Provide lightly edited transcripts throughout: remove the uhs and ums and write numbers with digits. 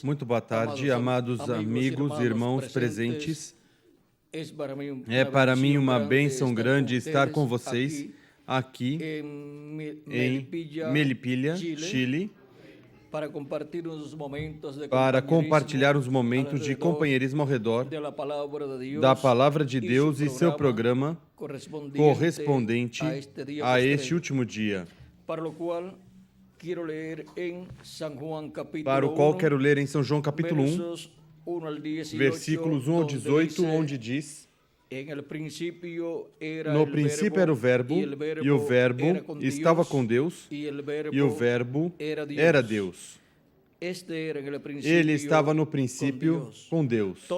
Muito boa tarde, amados amigos, irmãos presentes. É para mim uma bênção grande estar com vocês aqui em Melipilla, Chile, para compartilhar uns momentos de companheirismo ao redor da Palavra de Deus e seu programa correspondente a este último dia, para o qual quero ler em São João capítulo 1, versículos 1 ao 18, onde diz: no princípio era o Verbo, e o Verbo estava com Deus, e o Verbo era Deus. Ele estava no princípio com Deus.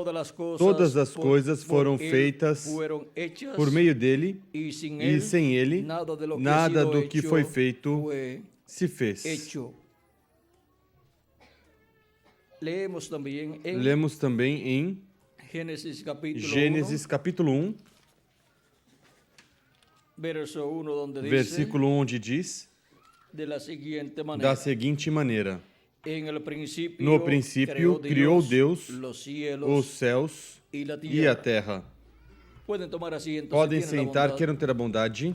Todas as coisas foram feitas por meio dele, e sem ele, nada do que foi feito se fez. Lemos também em Gênesis capítulo 1, versículo 1, onde diz da seguinte maneira: no princípio criou Deus os céus e a terra. Podem sentar, queiram ter a bondade.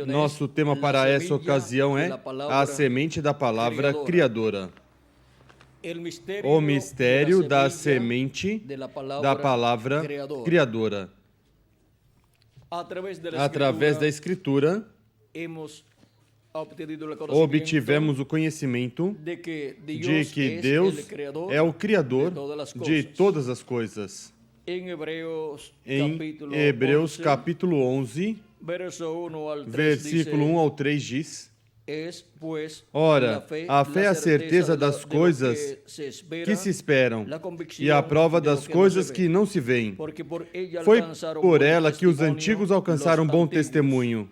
Nosso tema para essa ocasião é a semente da palavra criadora. O mistério da semente da palavra criadora. Através da Escritura, obtivemos o conhecimento de que Deus é o Criador de todas as coisas. Em Hebreus capítulo 11, versículo 1 ao 3 diz: ora, a fé é a certeza das coisas que se esperam e a prova das coisas que não se veem. Foi por ela que os antigos alcançaram bom testemunho.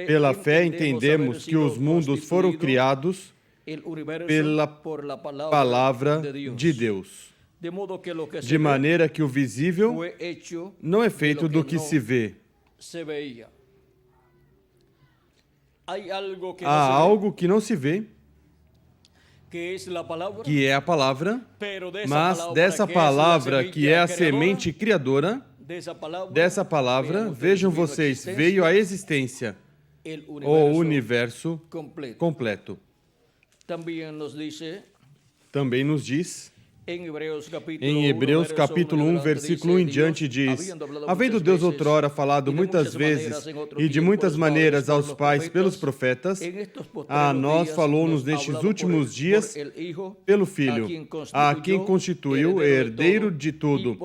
Pela fé entendemos que os mundos foram criados pela palavra de Deus. De maneira que o visível não é feito do que se vê. Há algo que não se vê, que é a palavra, mas dessa palavra que é a semente criadora, dessa palavra, vejam vocês, veio a existência, o universo completo. Também nos diz, em Hebreus capítulo 1, versículo 1 em diante, diz: havendo Deus outrora falado muitas vezes e de muitas maneiras aos pais pelos profetas, a nós falou-nos nestes últimos dias pelo Filho, a quem constituiu herdeiro de tudo,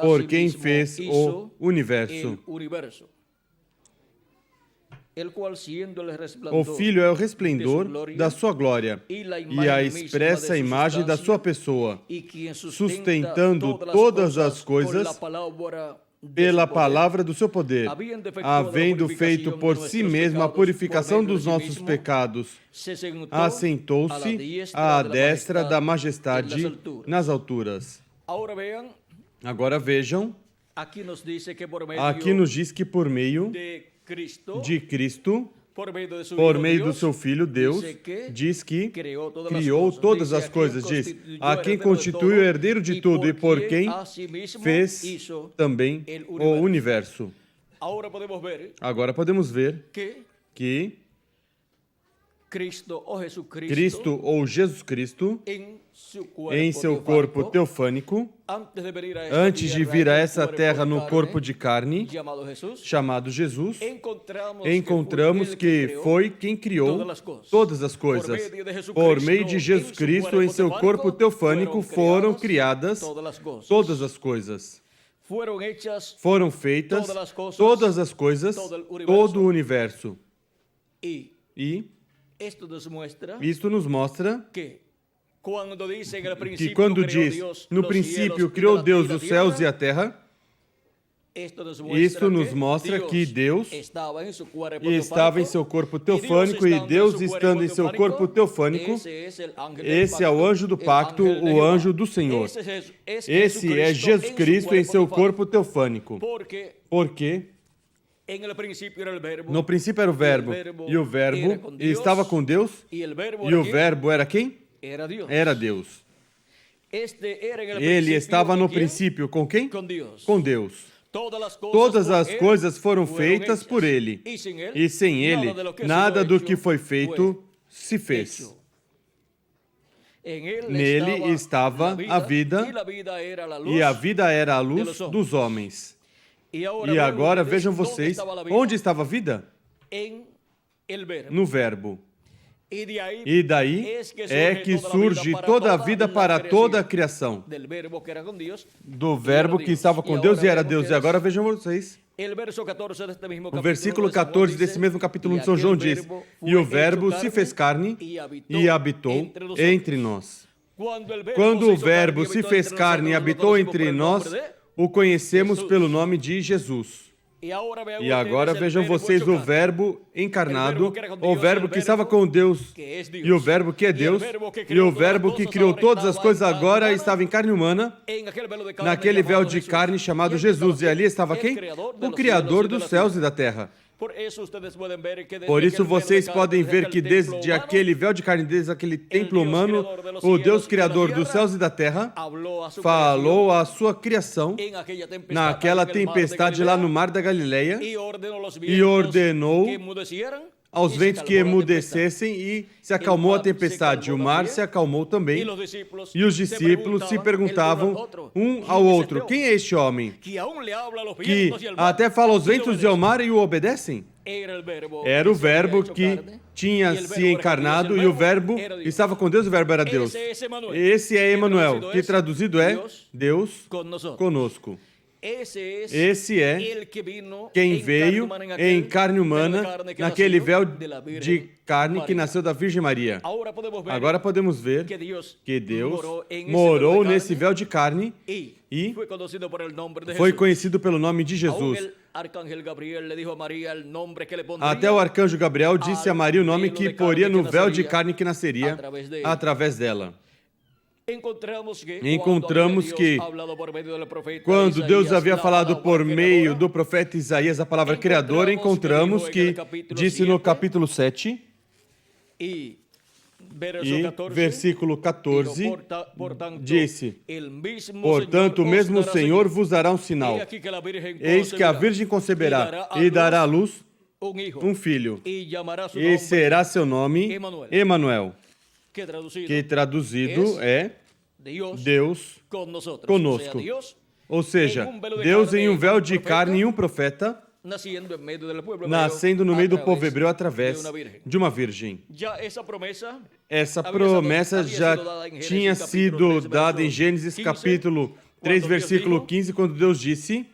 por quem fez o universo. O Filho é o resplendor da sua glória e a expressa imagem da sua pessoa, sustentando todas as coisas pela palavra do seu poder, havendo feito por si mesmo a purificação dos nossos pecados, assentou-se à destra da majestade nas alturas. Agora vejam, aqui nos diz que por meio de Cristo, por meio do seu Filho, Deus diz que criou todas as coisas, diz, a quem constitui o herdeiro de tudo e por quem fez também o universo. Agora podemos ver que Cristo ou Jesus Cristo, em seu corpo teofânico, antes de vir a essa terra no corpo de carne, chamado Jesus, encontramos que foi quem criou todas as coisas. Por meio de Jesus Cristo, em seu corpo teofânico, foram criadas todas as coisas. Foram feitas todas as coisas, todo o universo. E isto nos mostra que quando diz, no princípio criou Deus os céus e a terra, isto nos mostra que Deus estava em seu corpo teofânico, e Deus estando em seu corpo teofânico, esse é o anjo do pacto, o anjo do Senhor. Esse é Jesus Cristo em seu corpo teofânico. Porque No princípio era o verbo, e o verbo estava com Deus, e o verbo era quem? Era Deus. Ele estava no princípio com quem? Com Deus. Todas as coisas foram feitas por ele, e sem ele, nada do que foi feito se fez. Nele estava a vida, e a vida era a luz dos homens. E agora vejam vocês, onde estava a vida? No verbo. E daí é que surge toda a vida para toda a criação. Do verbo que estava com Deus e era Deus. E agora vejam vocês. O versículo 14 desse mesmo capítulo 1 de São João diz: E o verbo se fez carne e habitou entre nós. Quando o verbo se fez carne e habitou entre nós, o conhecemos pelo nome de Jesus. E agora vejam vocês o verbo encarnado, o verbo que estava com Deus, e o verbo que é Deus, e o verbo que criou todas as coisas agora estava em carne humana, naquele véu de carne chamado Jesus. E ali estava quem? O Criador dos céus e da terra. Por isso vocês podem ver que desde aquele véu de carne, desde aquele templo humano, o Deus Criador dos céus e da terra falou à sua criação naquela tempestade lá no mar da Galileia e ordenou aos ventos que emudecessem e se acalmou a tempestade. O mar se acalmou também e os discípulos se perguntavam um ao outro: quem é este homem que até fala aos ventos e ao mar e o obedecem? Era o verbo que tinha se encarnado e o verbo estava com Deus e o verbo era Deus. Esse é Emanuel, que traduzido é Deus conosco. Esse é quem veio em carne humana naquele véu de carne que nasceu da Virgem Maria. Agora podemos ver que Deus morou nesse véu de carne e foi conhecido pelo nome de Jesus. Até o arcanjo Gabriel disse a Maria o nome que poria no véu de carne que nasceria através dela. Encontramos que quando Deus havia falado por meio do profeta Isaías a palavra criador, encontramos que disse no capítulo 7 e versículo 14 disse: Portanto, o mesmo Senhor vos dará um sinal. Eis que a Virgem conceberá e dará à luz um filho, e será seu nome Emanuel, que traduzido é Deus conosco. Ou seja, Deus em um véu de carne e um profeta, nascendo no meio do povo hebreu através de uma virgem. Essa promessa já tinha sido dada em Gênesis capítulo 3, versículo 15, quando Deus disse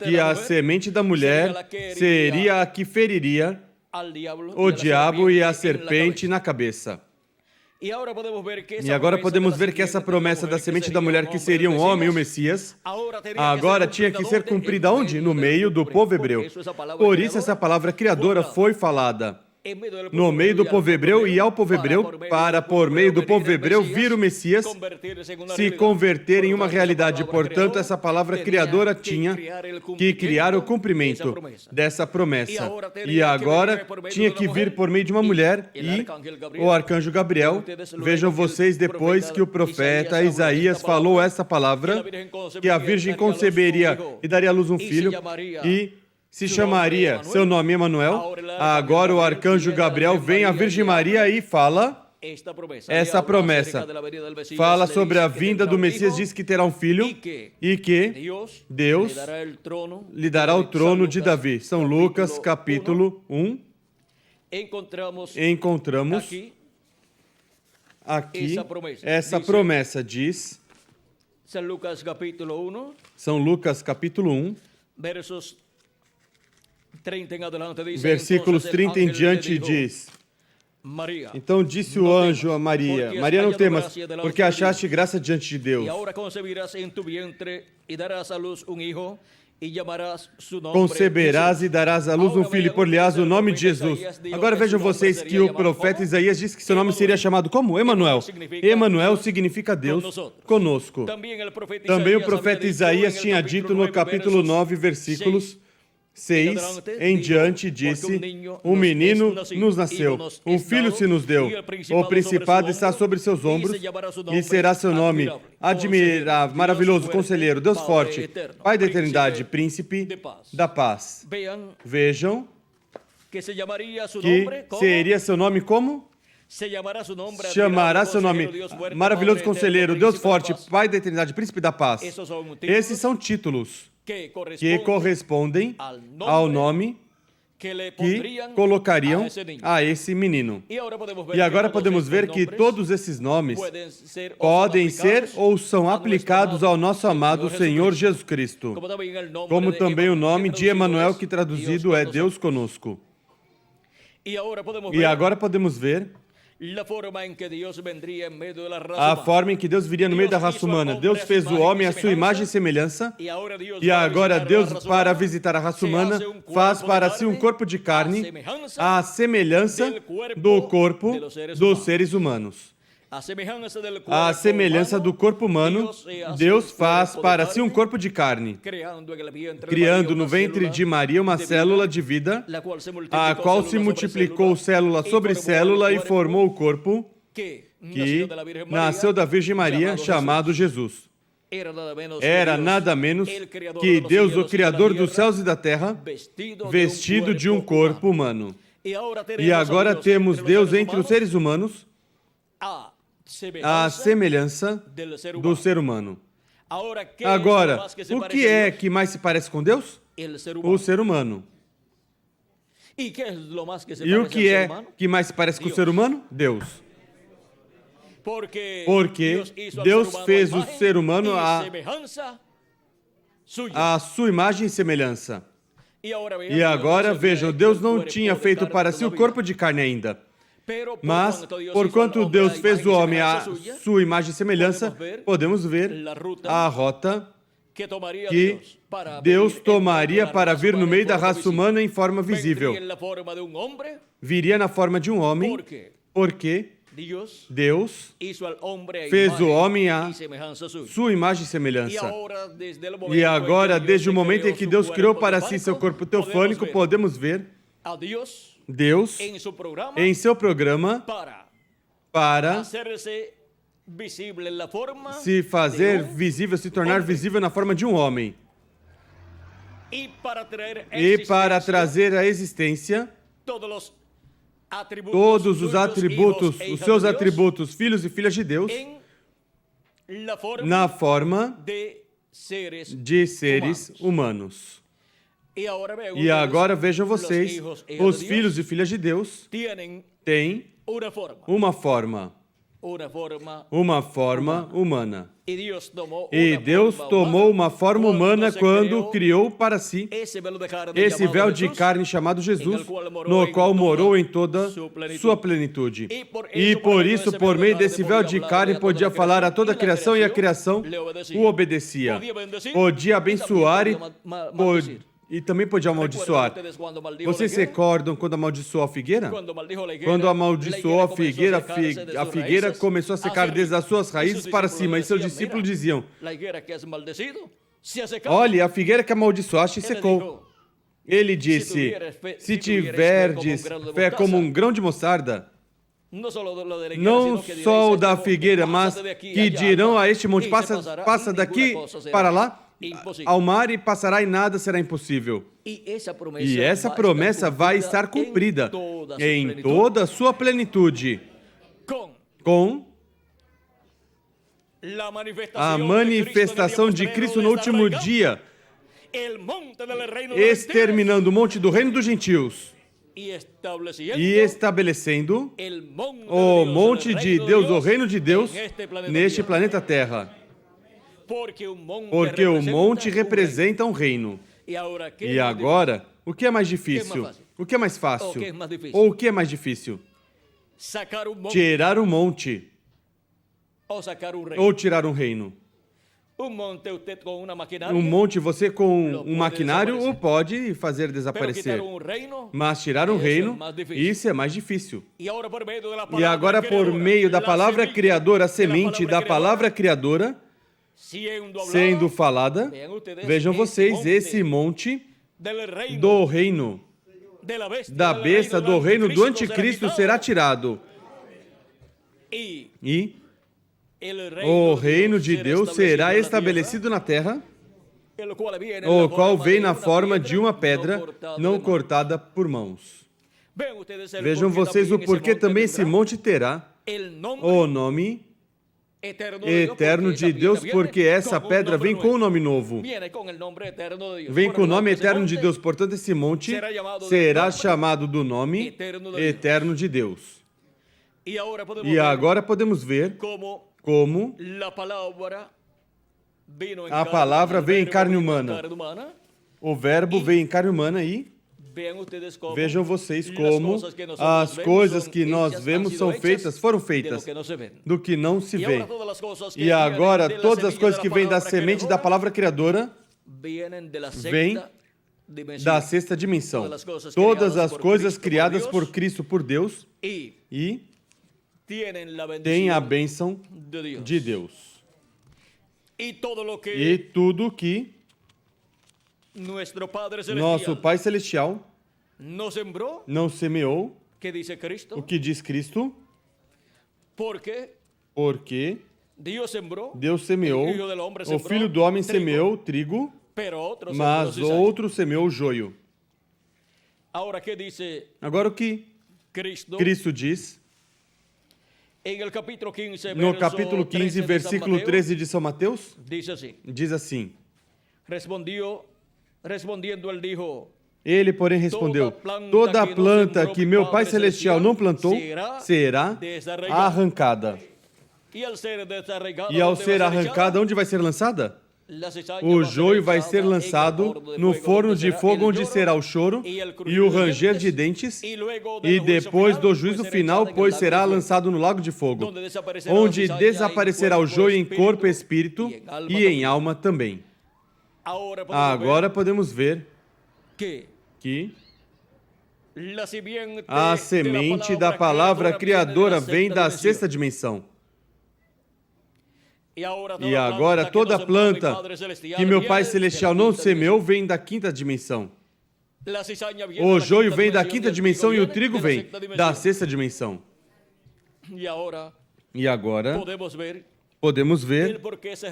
que a semente da mulher seria a que feriria o diabo e a serpente na cabeça. E agora podemos ver que essa promessa da semente da mulher, que seria um homem, o Messias, agora tinha que ser cumprida onde? No meio do povo hebreu. Por isso essa palavra criadora foi falada no meio do povo hebreu e ao povo hebreu, para por meio do povo hebreu vir o Messias se converter em uma realidade. Portanto, essa palavra criadora tinha que criar o cumprimento dessa promessa. E agora tinha que vir por meio de uma mulher e o arcanjo Gabriel. Vejam vocês, depois que o profeta Isaías falou essa palavra, que a virgem conceberia e daria à luz um filho e se chamaria seu nome Emanuel. Agora o arcanjo Gabriel vem à Virgem Maria e fala essa promessa. Fala sobre a vinda do Messias, diz que terá um filho e que Deus lhe dará o trono de Davi. São Lucas capítulo 1. Encontramos aqui essa promessa, diz São Lucas capítulo 1. Versículos 30 em diante diz: Então disse o anjo a Maria: Maria, não temas, porque achaste graça diante de Deus. Conceberás e darás à luz um filho, e por-lhe-ás o nome de Jesus. Agora vejam vocês que o profeta Isaías disse que seu nome seria chamado como? Emanuel. Emanuel significa Deus conosco. Também o profeta Isaías tinha dito no capítulo 9, versículos 6 em diante disse: um menino nos nasceu, um filho se nos deu, o principado está sobre seus ombros, e será seu nome admirável, maravilhoso, conselheiro, Deus forte, Pai da eternidade, príncipe da paz. Vejam que seria seu nome como? Chamará seu nome maravilhoso, conselheiro, Deus forte, Pai da eternidade, príncipe da paz. Esses são títulos que correspondem ao nome que colocariam a esse menino. E agora podemos ver que todos esses nomes podem ser ou são aplicados ao nosso amado Senhor Jesus Cristo, como também o nome de Emanuel, que traduzido é Deus conosco. E agora podemos ver a forma em que Deus viria no meio da raça humana. Deus fez o homem à sua imagem e semelhança, e agora Deus, para visitar a raça humana, faz para si um corpo de carne à semelhança do corpo dos seres humanos. A semelhança do corpo humano, Deus faz para si um corpo de carne, criando no ventre de Maria uma célula de vida, a qual se multiplicou célula sobre célula e formou o corpo que nasceu da Virgem Maria, chamado Jesus. Era nada menos que Deus, o Criador dos céus e da terra, vestido de um corpo humano. E agora temos Deus entre os seres humanos, a semelhança do ser humano. Agora, o que é que mais se parece com Deus? O ser humano. E o que é que mais se parece com o ser humano? Deus. Porque Deus fez o ser humano à sua imagem e semelhança. E agora, vejam, Deus não tinha feito para si o corpo de carne ainda. Mas, porquanto Deus fez o homem à sua imagem e semelhança, podemos ver a rota que Deus tomaria para vir no meio da raça humana em forma visível. Viria na forma de um homem, porque Deus fez o homem à sua imagem e semelhança. E agora, desde o momento em que Deus criou para si seu corpo teofânico, podemos ver Deus, em seu programa, para se fazer visível, se tornar visível na forma de um homem. E para trazer à existência todos os atributos, os seus atributos, filhos e filhas de Deus, na forma de seres humanos. E agora vejam vocês, os filhos e filhas de Deus têm uma forma humana. E Deus tomou uma forma humana quando criou para si esse véu de carne chamado Jesus, no qual morou em toda sua plenitude. E por isso, por meio desse véu de carne, podia falar a toda a criação, e a criação o obedecia. Podia abençoar e também podia amaldiçoar. Vocês se recordam quando amaldiçoou a figueira? Quando amaldiçoou a figueira começou a secar desde as suas raízes para cima, e seus discípulos diziam: olhe, a figueira que amaldiçoaste secou. Ele disse: se tiverdes fé como um grão de mostarda, não só o da figueira, mas que dirão a este monte: passa daqui para lá, ao mar, e passará, e nada será impossível. E essa promessa vai estar cumprida em toda a sua plenitude, com a manifestação de Cristo no último dia, exterminando o monte do reino dos gentios e estabelecendo o monte de Deus, o reino de Deus, neste planeta Terra. Porque o monte representa um reino. E agora, o que é mais difícil? O que é mais fácil? Ou o que é mais difícil? Tirar um monte ou tirar um reino? Um monte você com um maquinário o pode fazer desaparecer. Mas tirar um reino, isso é mais difícil. E agora, por meio da palavra criadora, a semente da palavra criadora sendo falada, vejam vocês, esse monte do reino da besta, do reino do anticristo será tirado. E o reino de Deus será estabelecido na terra, o qual vem na forma de uma pedra não cortada por mãos. Vejam vocês o porquê também esse monte terá o nome eterno de Deus, porque essa pedra vem com o nome novo. Vem com o nome eterno de Deus. Portanto, esse monte será chamado do nome eterno de Deus. E agora podemos ver como a palavra veio em carne humana. O verbo veio em carne humana e vejam vocês como as coisas que nós vemos foram feitas do que não se vê. E agora todas as coisas que vêm da semente da palavra criadora vêm da sexta dimensão. Todas as coisas criadas por Cristo, por Deus, e têm a bênção de Deus. E tudo que nosso Pai Celestial não semeou, o que diz Cristo, porque Deus semeou, o Filho do Homem semeou trigo, mas outro semeou joio. Agora o que Cristo diz no capítulo 15, versículo 13 de São Mateus, diz assim: Ele, porém, respondeu: toda a planta que meu Pai Celestial não plantou será arrancada. E ao ser arrancada, onde vai ser lançada? O joio vai ser lançado no forno de fogo, onde será o choro e o ranger de dentes, e depois do juízo final, pois será lançado no lago de fogo, onde desaparecerá o joio em corpo e espírito e em alma também. Agora podemos ver que a semente da palavra criadora vem da sexta dimensão. E agora toda planta que meu Pai Celestial não semeou vem da quinta dimensão. O joio vem da quinta dimensão e o trigo vem da sexta dimensão. E agora podemos ver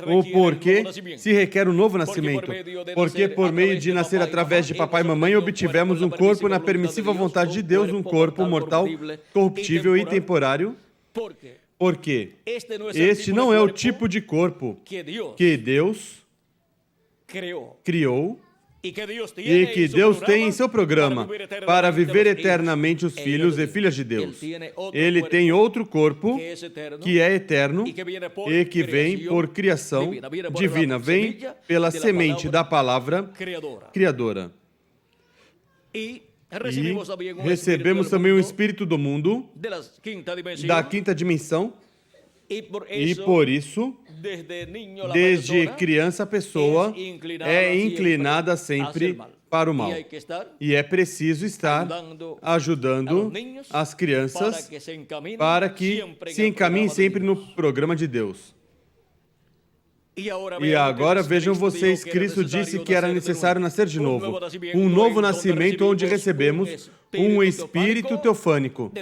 o porquê se requer um novo nascimento. Porque por meio de nascer através de papai e mamãe, obtivemos um corpo na permissiva vontade de Deus, um corpo mortal, corruptível e temporário. Porque este não é o tipo de corpo que Deus criou e que Deus tem em seu programa para viver eternamente os filhos e filhas de Deus. Ele tem outro corpo que é eterno e que vem por criação divina, vem pela semente da palavra criadora. E recebemos também o Espírito do mundo, da quinta dimensão, e por isso, desde criança, a pessoa é inclinada sempre para o mal. E é preciso estar ajudando as crianças para que se encaminhem sempre no programa de Deus. E agora vejam vocês, Cristo disse que era necessário nascer de novo. Um novo nascimento onde recebemos um espírito teofânico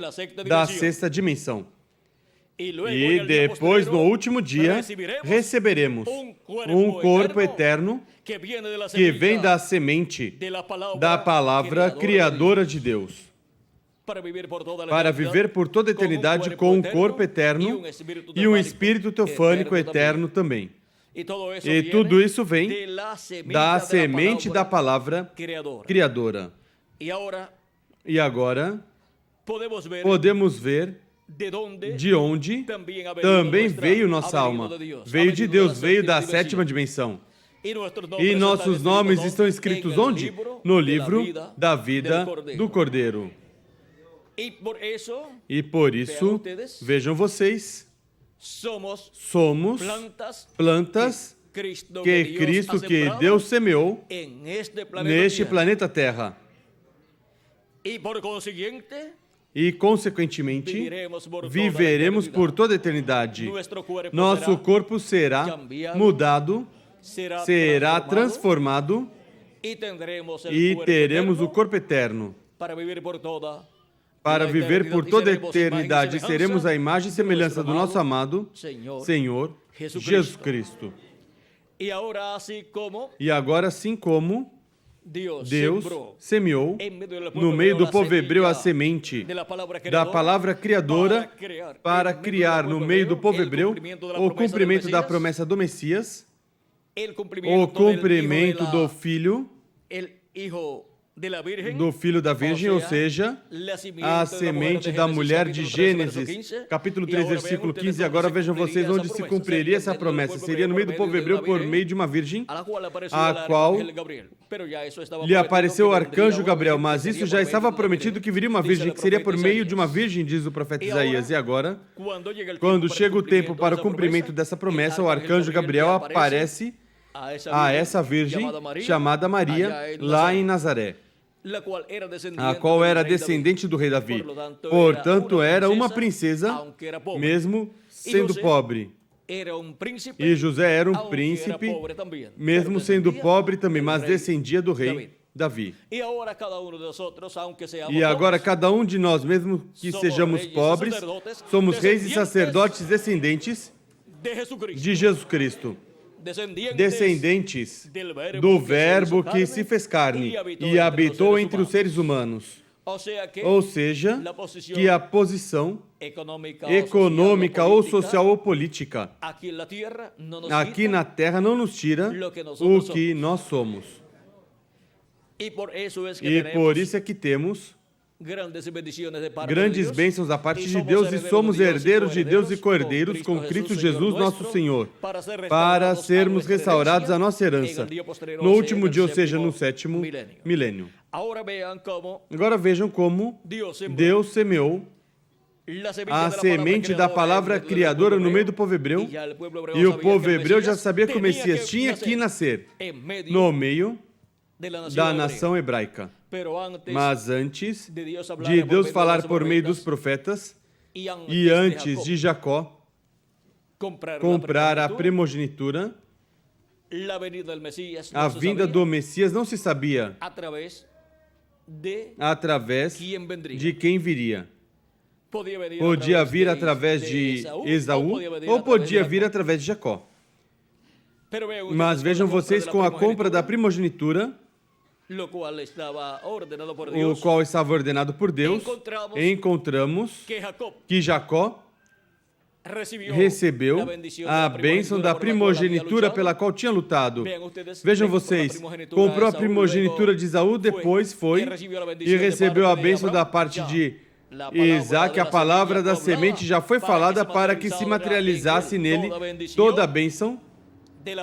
da sexta dimensão. E depois, no último dia, receberemos um corpo eterno que vem da semente da palavra criadora de Deus, para viver por toda a eternidade com um corpo eterno e um espírito teofânico eterno também. E tudo isso vem da semente da palavra criadora. E agora podemos ver de onde também veio nossa alma. Veio de Deus, veio da sétima dimensão. E nossos nomes estão escritos onde? No livro da vida do Cordeiro. E por isso, vejam vocês, somos plantas que Cristo, que Deus semeou neste planeta Terra. E, consequentemente, viveremos por toda a eternidade. Nosso corpo será mudado, será transformado e teremos o corpo eterno. Para viver por toda a eternidade, seremos a imagem e semelhança do nosso amado Senhor Jesus Cristo. E agora, assim como Deus semeou no meio do povo hebreu a semente da palavra criadora para criar no meio do povo hebreu o cumprimento da promessa do Messias, o cumprimento do Filho da Virgem, ou seja, a semente da mulher de Gênesis, capítulo 3, versículo 15. Agora vejam vocês onde se cumpriria essa promessa. Seria no meio do povo hebreu por meio de uma virgem, a qual lhe apareceu o arcanjo Gabriel. Mas isso já estava prometido que viria uma virgem, que seria por meio de uma virgem, diz o profeta Isaías. E agora, quando chega o tempo para o cumprimento dessa promessa, o arcanjo Gabriel aparece a essa virgem chamada Maria, lá em Nazaré, a qual era descendente do rei Davi. Portanto, era uma princesa, mesmo sendo pobre. E José era um príncipe, mesmo sendo pobre também, mas descendia do rei Davi. E agora cada um de nós, mesmo que sejamos pobres, somos reis e sacerdotes descendentes de Jesus Cristo. Descendentes do Verbo que se fez carne e habitou entre os seres humanos. Ou seja, que a posição econômica ou social ou política aqui na Terra não nos tira o que nós somos. E por isso é que temos grandes bênçãos da parte de Deus e somos herdeiros de Deus e co-herdeiros com Cristo Jesus, nosso Senhor, para sermos restaurados a nossa herança no último dia, ou seja, no 7º milênio. Agora vejam como Deus semeou a semente da palavra criadora no meio do povo hebreu, e o povo hebreu já sabia que o Messias tinha que nascer no meio da nação hebraica. Mas antes de Deus falar por meio dos profetas e antes de Jacó comprar a primogenitura, a vinda do Messias não se sabia através de quem viria. Podia vir através de Esaú ou podia vir através de Jacó. Mas vejam vocês, com a compra da primogenitura, o qual estava ordenado por Deus, encontramos que Jacó recebeu a bênção da primogenitura pela qual tinha lutado. Vejam vocês, comprou a primogenitura de Esaú, depois foi e recebeu a bênção da parte de Isaac. A palavra da semente já foi falada para que se materializasse nele toda a bênção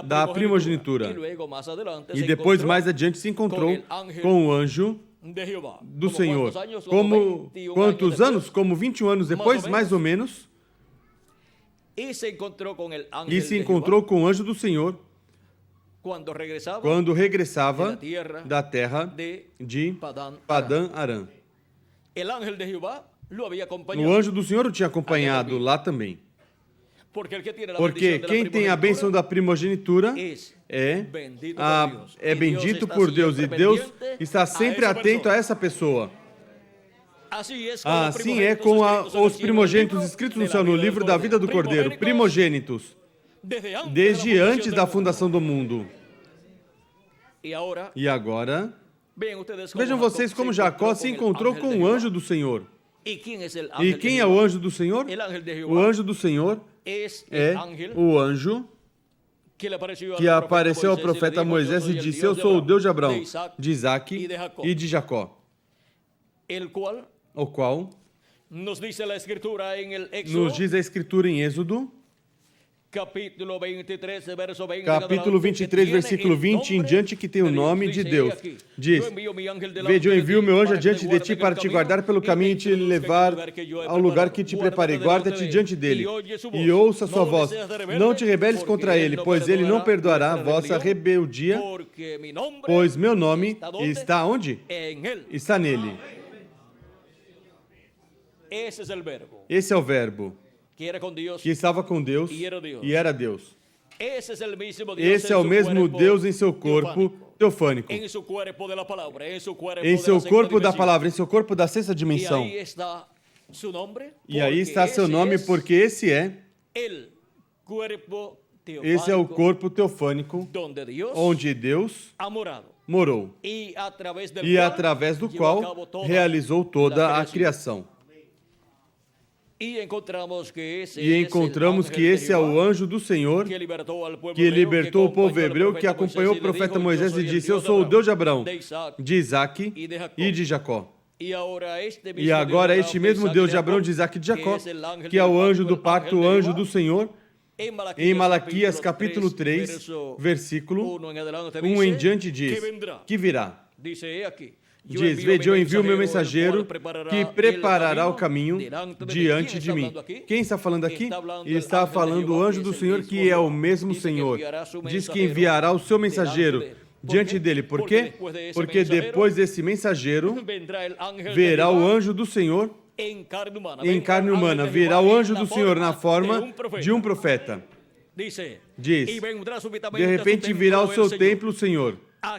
da primogenitura. E depois, mais adiante, se encontrou com o anjo do Senhor. Quantos anos? Como 21 anos depois, mais ou menos. E se encontrou com o anjo do Senhor quando regressava da terra de Padã Arã. O anjo do Senhor o tinha acompanhado lá também. Porque quem tem a bênção da primogenitura é bendito por Deus, e Deus está sempre atento a essa pessoa. Assim é com os primogênitos escritos no céu, no livro da vida do Cordeiro, primogênitos, desde antes da fundação do mundo. E agora, vejam vocês como Jacó se encontrou com o anjo do Senhor. E quem é o anjo do Senhor? O anjo do Senhor é o anjo que apareceu ao profeta Moisés e disse: eu sou o Deus de Abraão, de Isaac e de Jacó. O qual nos diz a Escritura em Êxodo, capítulo 23, versículo 20 em diante, que tem o nome de Deus. Diz: veja, eu envio o meu anjo adiante de ti para te guardar pelo caminho e te levar ao lugar que te preparei. Guarda-te diante dele e ouça a sua voz. Não te rebeles contra ele, pois ele não perdoará a vossa rebeldia, pois meu nome está onde? Está nele. Esse é o verbo que estava com Deus e era Deus. Esse é o mesmo Deus em seu corpo teofânico. Em seu corpo da palavra, em seu corpo da sexta dimensão. E aí está seu nome, porque esse é o corpo teofânico onde Deus morou e através do qual realizou toda a criação. E encontramos que esse é o anjo do Senhor que libertou o povo hebreu, que acompanhou o profeta Moisés e disse: eu sou o Deus de Abraão, de Isaque e de Jacó. E agora este mesmo Deus de Abraão, de Isaque e de Jacó, que é o anjo do pacto, o anjo do Senhor, em Malaquias capítulo 3, versículo 1 em diante diz, que virá. Diz: vede, eu envio o meu mensageiro que preparará o caminho diante de mim. Quem está falando aqui? Está falando o anjo do Senhor, que é o mesmo Senhor. Diz que enviará o seu mensageiro diante dele. Por quê? Porque depois desse mensageiro verá o anjo do Senhor em carne humana. Virá o anjo do Senhor na forma de um profeta. Diz: de repente virá ao seu templo o Senhor, a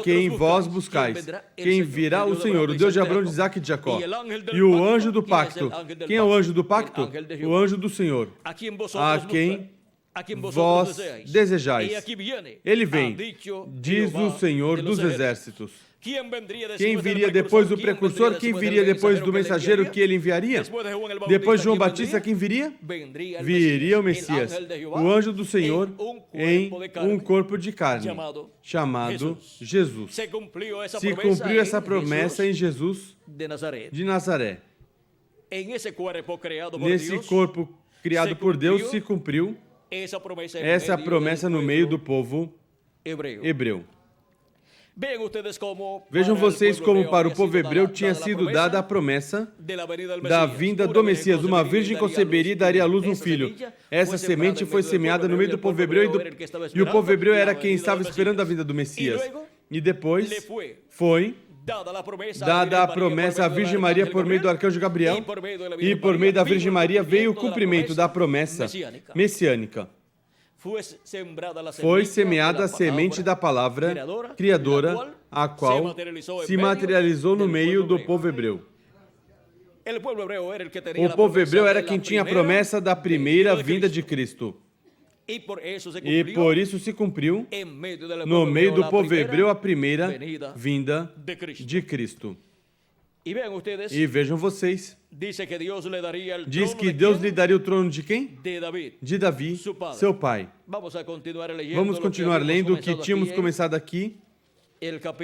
quem vós buscais. Quem virá? O Senhor, o Deus de Abraão, de Isaque e de Jacó. E o anjo do pacto. Quem é o anjo do pacto? O anjo do Senhor, a quem vós desejais. Ele vem, diz o Senhor dos exércitos. Quem viria depois do precursor? Quem viria depois do mensageiro que ele enviaria? Depois de João Batista, quem viria? Viria o Messias, o anjo do Senhor, em um corpo de carne, chamado Jesus. Se cumpriu essa promessa em Jesus de Nazaré. Nesse corpo criado por Deus se cumpriu essa promessa no meio do povo hebreu. Vejam vocês como para o povo hebreu tinha sido dada a promessa da vinda do Messias. Uma virgem conceberia e daria à luz um filho. Essa semente foi semeada no meio do povo hebreu e o povo hebreu era quem estava esperando a vinda do Messias. E depois foi dada a promessa à Virgem Maria por meio do arcanjo Gabriel, e por meio da Virgem Maria veio o cumprimento da promessa messiânica. Foi semeada a semente da palavra criadora, a qual se materializou no meio do povo hebreu. O povo hebreu era quem tinha a promessa da primeira vinda de Cristo. E por isso se cumpriu no meio do povo hebreu a primeira vinda de Cristo. E vejam vocês, diz que Deus lhe daria o trono de quem? De Davi, seu pai. Vamos continuar lendo o que tínhamos começado aqui,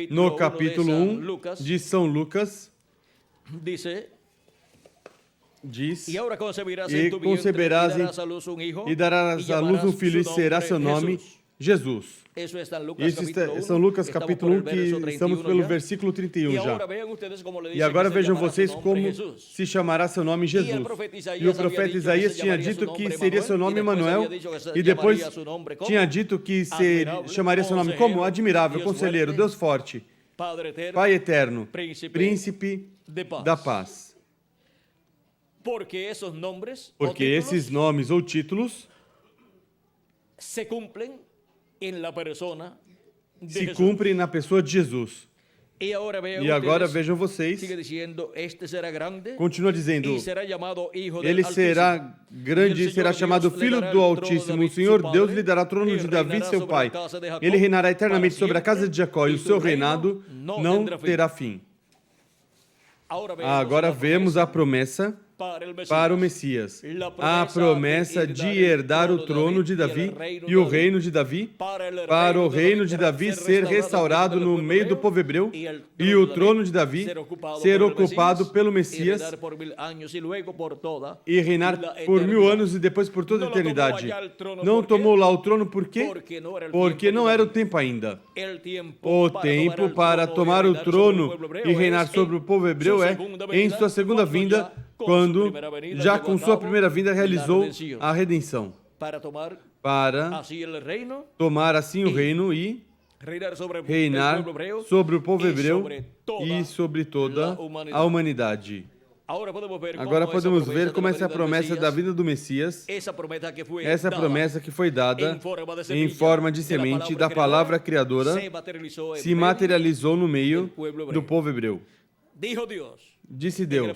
no capítulo 1 de São Lucas. Diz: e conceberás e darás à luz um filho, e será seu nome Jesus. Isso está São Lucas capítulo 1, que estamos pelo versículo 31 já. E agora vejam vocês como se chamará seu nome Jesus. E o profeta Isaías tinha dito que seria seu nome Emanuel, e depois tinha dito que chamaria seu nome como? Admirável, Conselheiro, Deus Forte, Pai Eterno, Príncipe da Paz. Porque esses nomes ou títulos se cumprem na pessoa de Jesus. E agora vejam vocês, continua dizendo, ele será grande e será chamado Filho do Altíssimo. O Senhor Deus lhe dará o trono de Davi, seu pai. Ele reinará eternamente sobre a casa de Jacó, e o seu reinado não terá fim. Agora vemos a promessa para o Messias, a promessa de herdar o trono de Davi e o reino de Davi, para o reino de Davi ser restaurado no meio do povo hebreu e o trono de Davi ser ocupado pelo Messias e reinar por 1000 anos e depois por toda a eternidade. Não tomou lá o trono por quê? Porque não era o tempo ainda. O tempo para tomar o trono e reinar sobre o povo hebreu é em sua segunda vinda, quando, já com sua primeira vinda, realizou a redenção, para tomar assim o reino e reinar sobre o povo hebreu e sobre toda a humanidade. Agora podemos ver como essa promessa da vinda do Messias, essa promessa que foi dada em forma de semente da palavra criadora, se materializou no meio do povo hebreu. Disse Deus.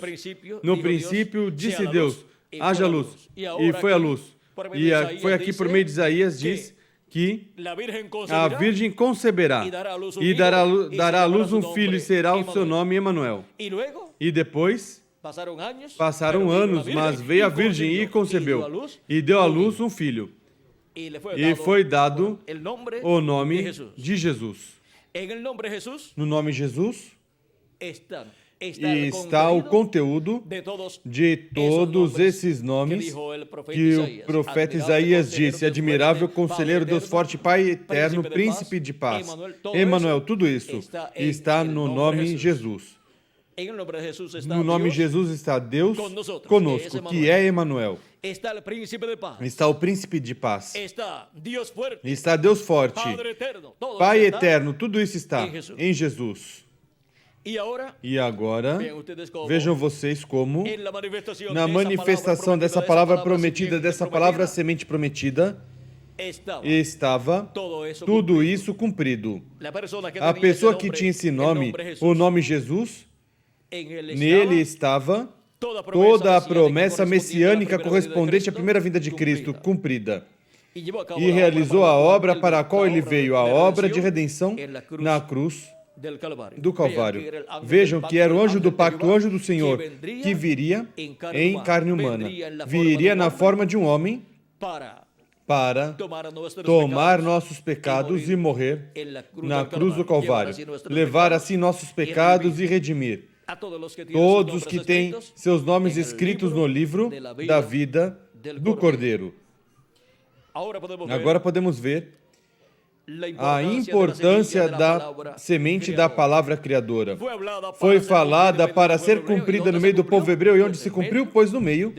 No princípio, disse Deus, haja luz. E foi a luz. E foi aqui por meio de Isaías, diz que a Virgem conceberá e dará à luz um filho e será o seu nome Emanuel. E depois passaram anos, mas veio a Virgem e concebeu e deu à luz um filho. E foi dado o nome de Jesus. No nome de Jesus está o conteúdo de todos esses nomes que o profeta Isaías disse: admirável, conselheiro, Deus forte, Pai eterno, príncipe de paz. Emanuel, tudo isso está no nome Jesus. No nome de Jesus está Deus conosco, que é Emanuel. Está o príncipe de paz. Está Deus forte, Pai eterno, tudo isso está em Jesus. E agora, vejam vocês como, na manifestação dessa palavra prometida, dessa palavra semente prometida, estava tudo isso cumprido. A pessoa que tinha esse nome, o nome Jesus, nele estava toda a promessa messiânica correspondente à primeira vinda de Cristo cumprida. E realizou a obra para a qual ele veio, a obra de redenção na cruz do Calvário. Vejam que era o anjo do pacto, o anjo do Senhor, que viria em carne humana. Viria na forma de um homem para tomar nossos pecados e morrer na cruz do Calvário. Levar assim nossos pecados e redimir todos os que têm seus nomes escritos no livro da vida do Cordeiro. Agora podemos ver a importância da semente da palavra criadora. Foi falada para ser cumprida no meio do povo hebreu. E onde se cumpriu? Pois no meio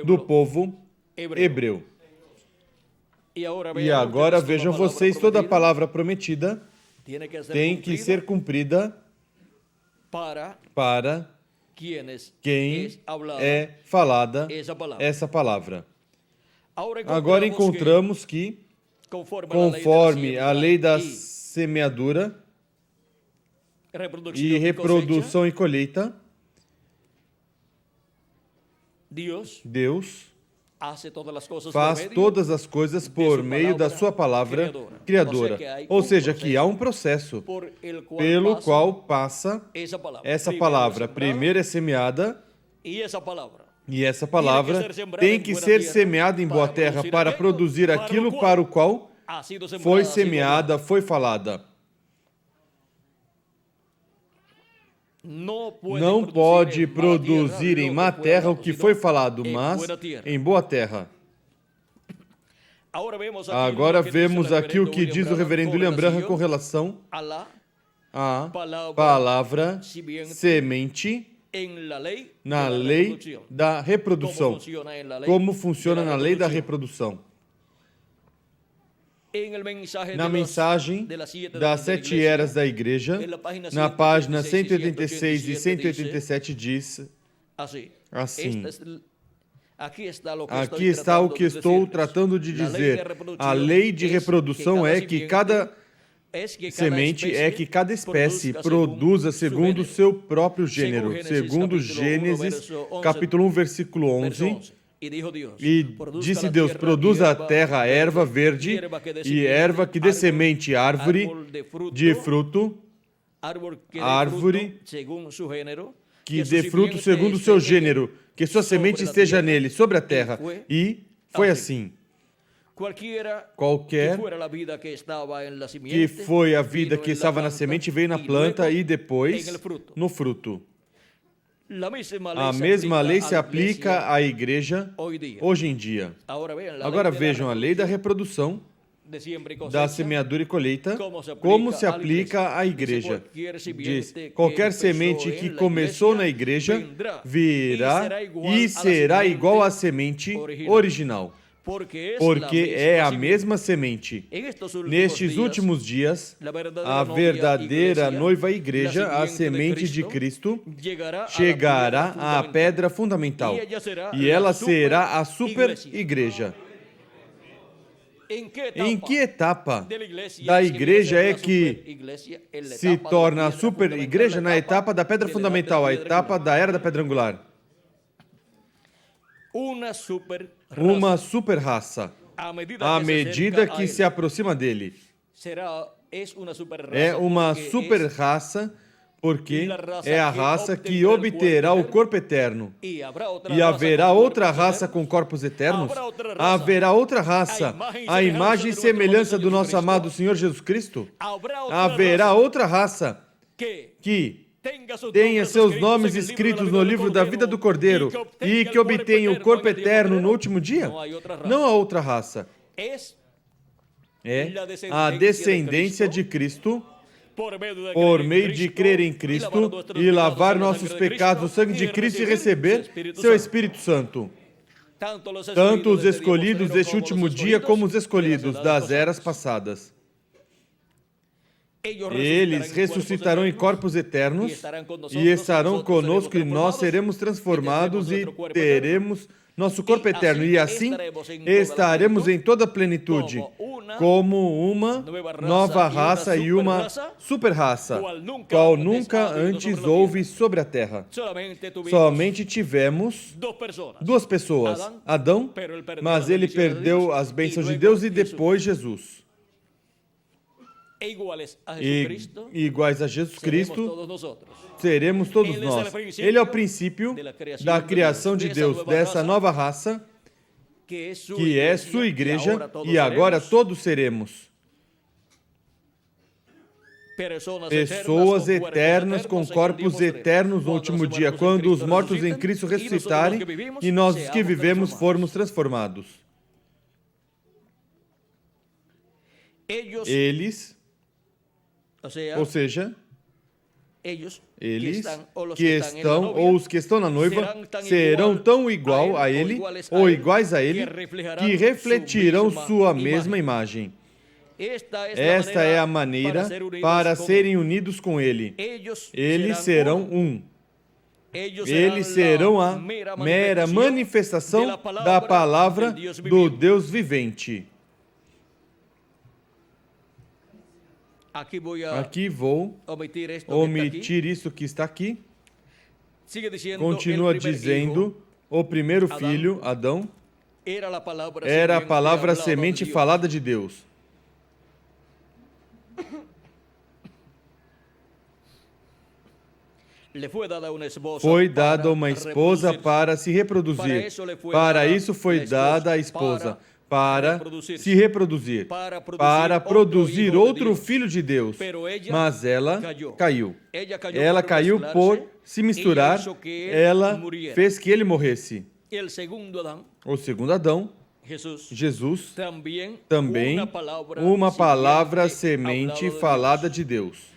do povo hebreu. E agora vejam vocês, toda a palavra prometida tem que ser cumprida para quem é falada essa palavra. Agora encontramos que, conforme a lei da semeadura e reprodução e colheita, Deus faz todas as coisas por meio da sua palavra criadora. Ou seja, que há um processo pelo qual passa essa palavra. Primeiro é semeada, e essa palavra tem que ser semeada em boa terra para produzir aquilo para o qual foi semeada, foi falada. Não pode produzir em má terra o que foi falado, mas em boa terra. Agora vemos aqui o que diz o reverendo William Branham com relação à palavra semente na lei da reprodução. Como funciona na lei da reprodução? Na mensagem das 7 eras da igreja, na página 186 e 187 diz assim: aqui está o que estou tratando de dizer. A lei de reprodução é que cada semente é que cada espécie produza segundo o seu próprio gênero, segundo Gênesis, capítulo 1, versículo 11. E disse Deus, produza a terra erva verde e erva que dê semente, árvore de fruto, árvore que dê fruto segundo o seu gênero, que sua semente esteja nele, sobre a terra. E foi assim. Qualquer que foi a vida que estava na semente, veio na planta e depois no fruto. A mesma lei se aplica à igreja hoje em dia. Agora vejam a lei da reprodução, da semeadura e colheita, como se aplica à igreja. Diz, qualquer semente que começou na igreja virá e será igual à semente original. porque é a mesma semente. Nestes últimos dias, a verdadeira noiva igreja, a semente de Cristo, chegará à pedra fundamental e ela será a super igreja. Em que etapa da igreja é que se torna a super igreja? Na etapa da pedra fundamental, a etapa da era da pedra angular. Uma super raça. À medida que se aproxima dele. É uma super raça porque é a raça que obterá o corpo eterno. E haverá outra raça com corpos eternos? Haverá outra raça, a imagem e semelhança do nosso amado Senhor Jesus Cristo? Haverá outra raça que tenha seus nomes escritos no livro da vida do Cordeiro e que obtenha o corpo eterno no último dia? Não há outra raça. É a descendência de Cristo, por meio de crer em Cristo e lavar nossos pecados no sangue de Cristo e receber seu Espírito Santo. Tanto os escolhidos deste último dia como os escolhidos das eras passadas. Eles ressuscitarão em corpos eternos e estarão conosco e nós seremos transformados e teremos nosso corpo eterno. E assim estaremos em toda a plenitude, como uma nova raça e uma super raça, qual nunca antes houve sobre a terra. Somente tivemos duas pessoas, Adão, mas ele perdeu as bênçãos de Deus, e depois Jesus. E iguais a Jesus Cristo, seremos todos nós. Ele é o princípio da criação de Deus, dessa nova raça, que é sua igreja, e agora todos seremos. Pessoas eternas com corpos eternos no último dia, quando os mortos em Cristo ressuscitarem e nós, os que vivemos, formos transformados. Eles, ou seja, eles que estão, ou os que estão na noiva, serão tão igual a ele, ou iguais a ele, que refletirão sua mesma imagem. Esta é a maneira para serem unidos com ele. Eles serão um. Eles serão a mera manifestação da palavra do Deus vivente. Aqui vou omitir isso que está aqui. Continua dizendo, o primeiro filho, Adão, era a palavra semente falada de Deus. Foi dada uma esposa para se reproduzir. Para isso foi dada a esposa, para se reproduzir, para produzir outro filho de Deus. Mas ela caiu. Ela caiu por se misturar, ela fez que ele morresse. O segundo Adão, Jesus, também uma palavra semente falada de Deus.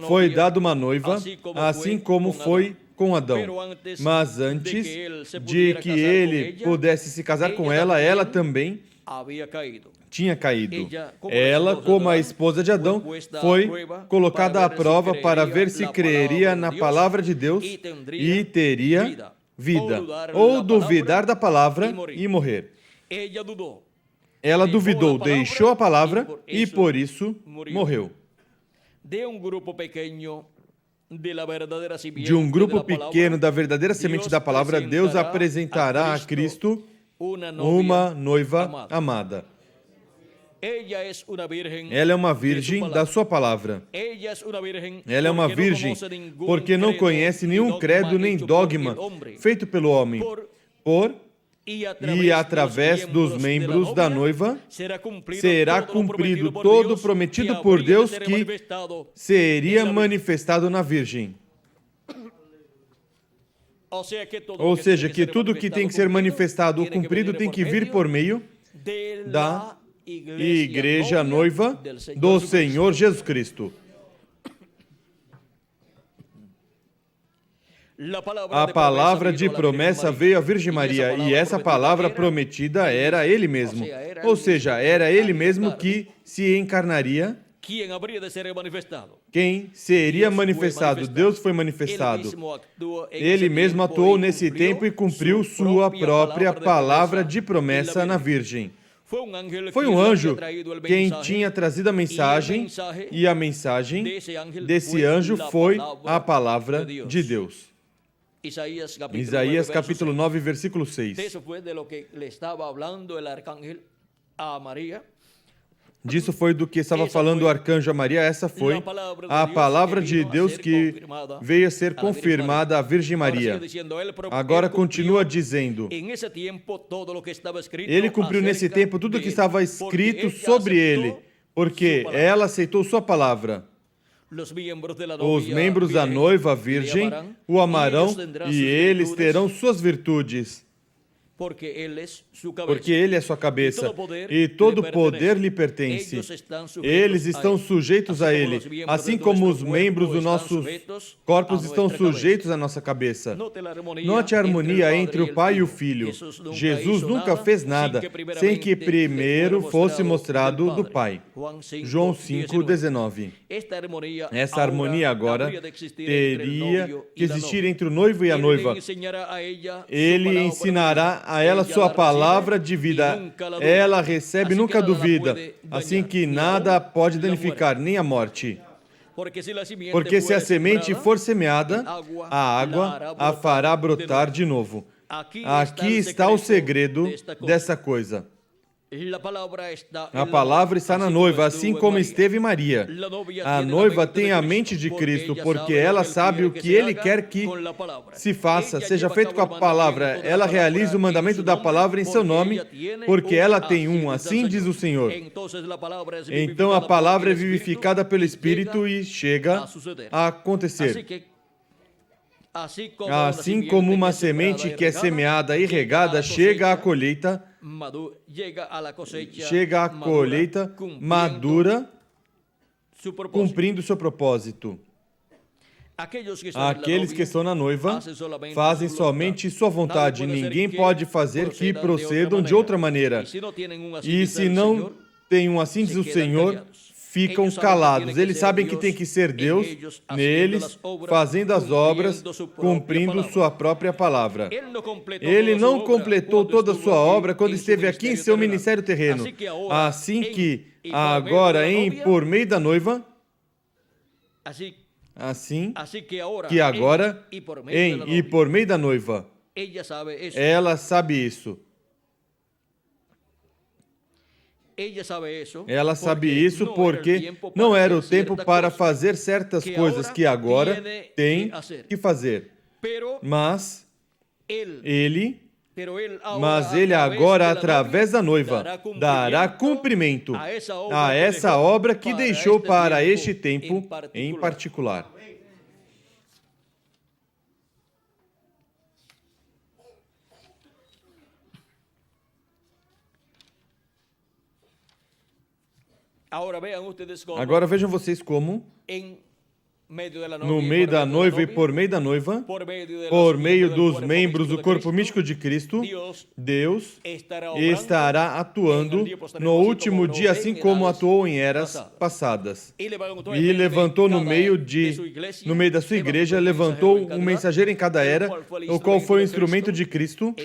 Foi dada uma noiva, assim como foi com Adão. Mas antes de que ele pudesse se casar com ela, ela também tinha caído. Ela, como a esposa de Adão, foi colocada à prova para ver se creria na palavra de Deus e teria vida, ou duvidar da palavra e morrer. Ela duvidou, deixou a palavra e por isso morreu. De um grupo pequeno da verdadeira semente da palavra, Deus apresentará a Cristo uma noiva amada. Ela é uma virgem da sua palavra. Ela é uma virgem porque não conhece nenhum credo nem dogma feito pelo homem. E através dos membros da noiva será cumprido todo o prometido por Deus que seria manifestado na Virgem. Ou seja, que tudo que tem que ser manifestado ou cumprido tem que vir por meio da igreja noiva do Senhor Jesus Cristo. A palavra de promessa veio à Virgem Maria, e essa palavra prometida era Ele mesmo. Ou seja, era Ele mesmo que se encarnaria. Quem seria manifestado? Deus foi manifestado. Ele mesmo atuou nesse tempo e cumpriu sua própria palavra de promessa na Virgem. Foi um anjo quem tinha trazido a mensagem, e a mensagem desse anjo foi a palavra de Deus. Isaías capítulo 9, versículo 6. Disso foi do que estava falando o arcanjo a Maria. Essa foi a palavra de Deus que veio a ser confirmada à Virgem Maria. Agora continua dizendo, ele cumpriu nesse tempo tudo o que estava escrito sobre ele, porque ela aceitou sua palavra. Os membros da noiva virgem o amarão e eles terão suas virtudes. Porque Ele é sua cabeça e todo poder lhe pertence. Eles estão sujeitos a Ele, assim como os membros dos nossos corpos estão sujeitos à nossa cabeça. Note a harmonia entre o Pai e o Filho. Jesus nunca fez nada sem que primeiro fosse mostrado do Pai. João 5:19. Essa harmonia agora teria que existir entre o noivo e a noiva. Ele ensinará a ela sua palavra de vida. Ela recebe, nunca duvida, assim que nada pode danificar, nem a morte. Porque se a semente for semeada, a água a fará brotar de novo. Aqui está o segredo dessa coisa. A palavra está na noiva, assim como esteve Maria. A noiva tem a mente de Cristo, porque ela sabe o que Ele quer que se faça, seja feito com a palavra. Ela realiza o mandamento da palavra em seu nome, porque ela tem um, assim diz o Senhor. Então a palavra é vivificada pelo Espírito e chega a acontecer. Assim como uma semente que é semeada e regada chega à colheita, madura, cumprindo seu propósito. Aqueles que estão na noiva fazem somente sua vontade. Ninguém pode fazer que procedam de outra maneira. E se não tem um assim diz o Senhor, ficam calados. Eles sabem que tem que ser Deus neles, fazendo as obras, cumprindo sua própria palavra. Ele não completou toda a sua obra quando esteve aqui em seu ministério terreno. Assim que agora, por meio da noiva, por meio da noiva, ela sabe isso. Ela sabe isso porque não era o tempo para fazer certas coisas que agora tem que fazer. Mas ele agora, através da noiva, dará cumprimento a essa obra que deixou para este tempo em particular. Agora vejam vocês como, no meio da noiva e por meio da noiva, por meio dos membros do corpo místico de Cristo, Deus estará atuando no último dia, assim como atuou em eras passadas. E levantou no meio da sua igreja, levantou um mensageiro em cada era, o qual foi o instrumento de Cristo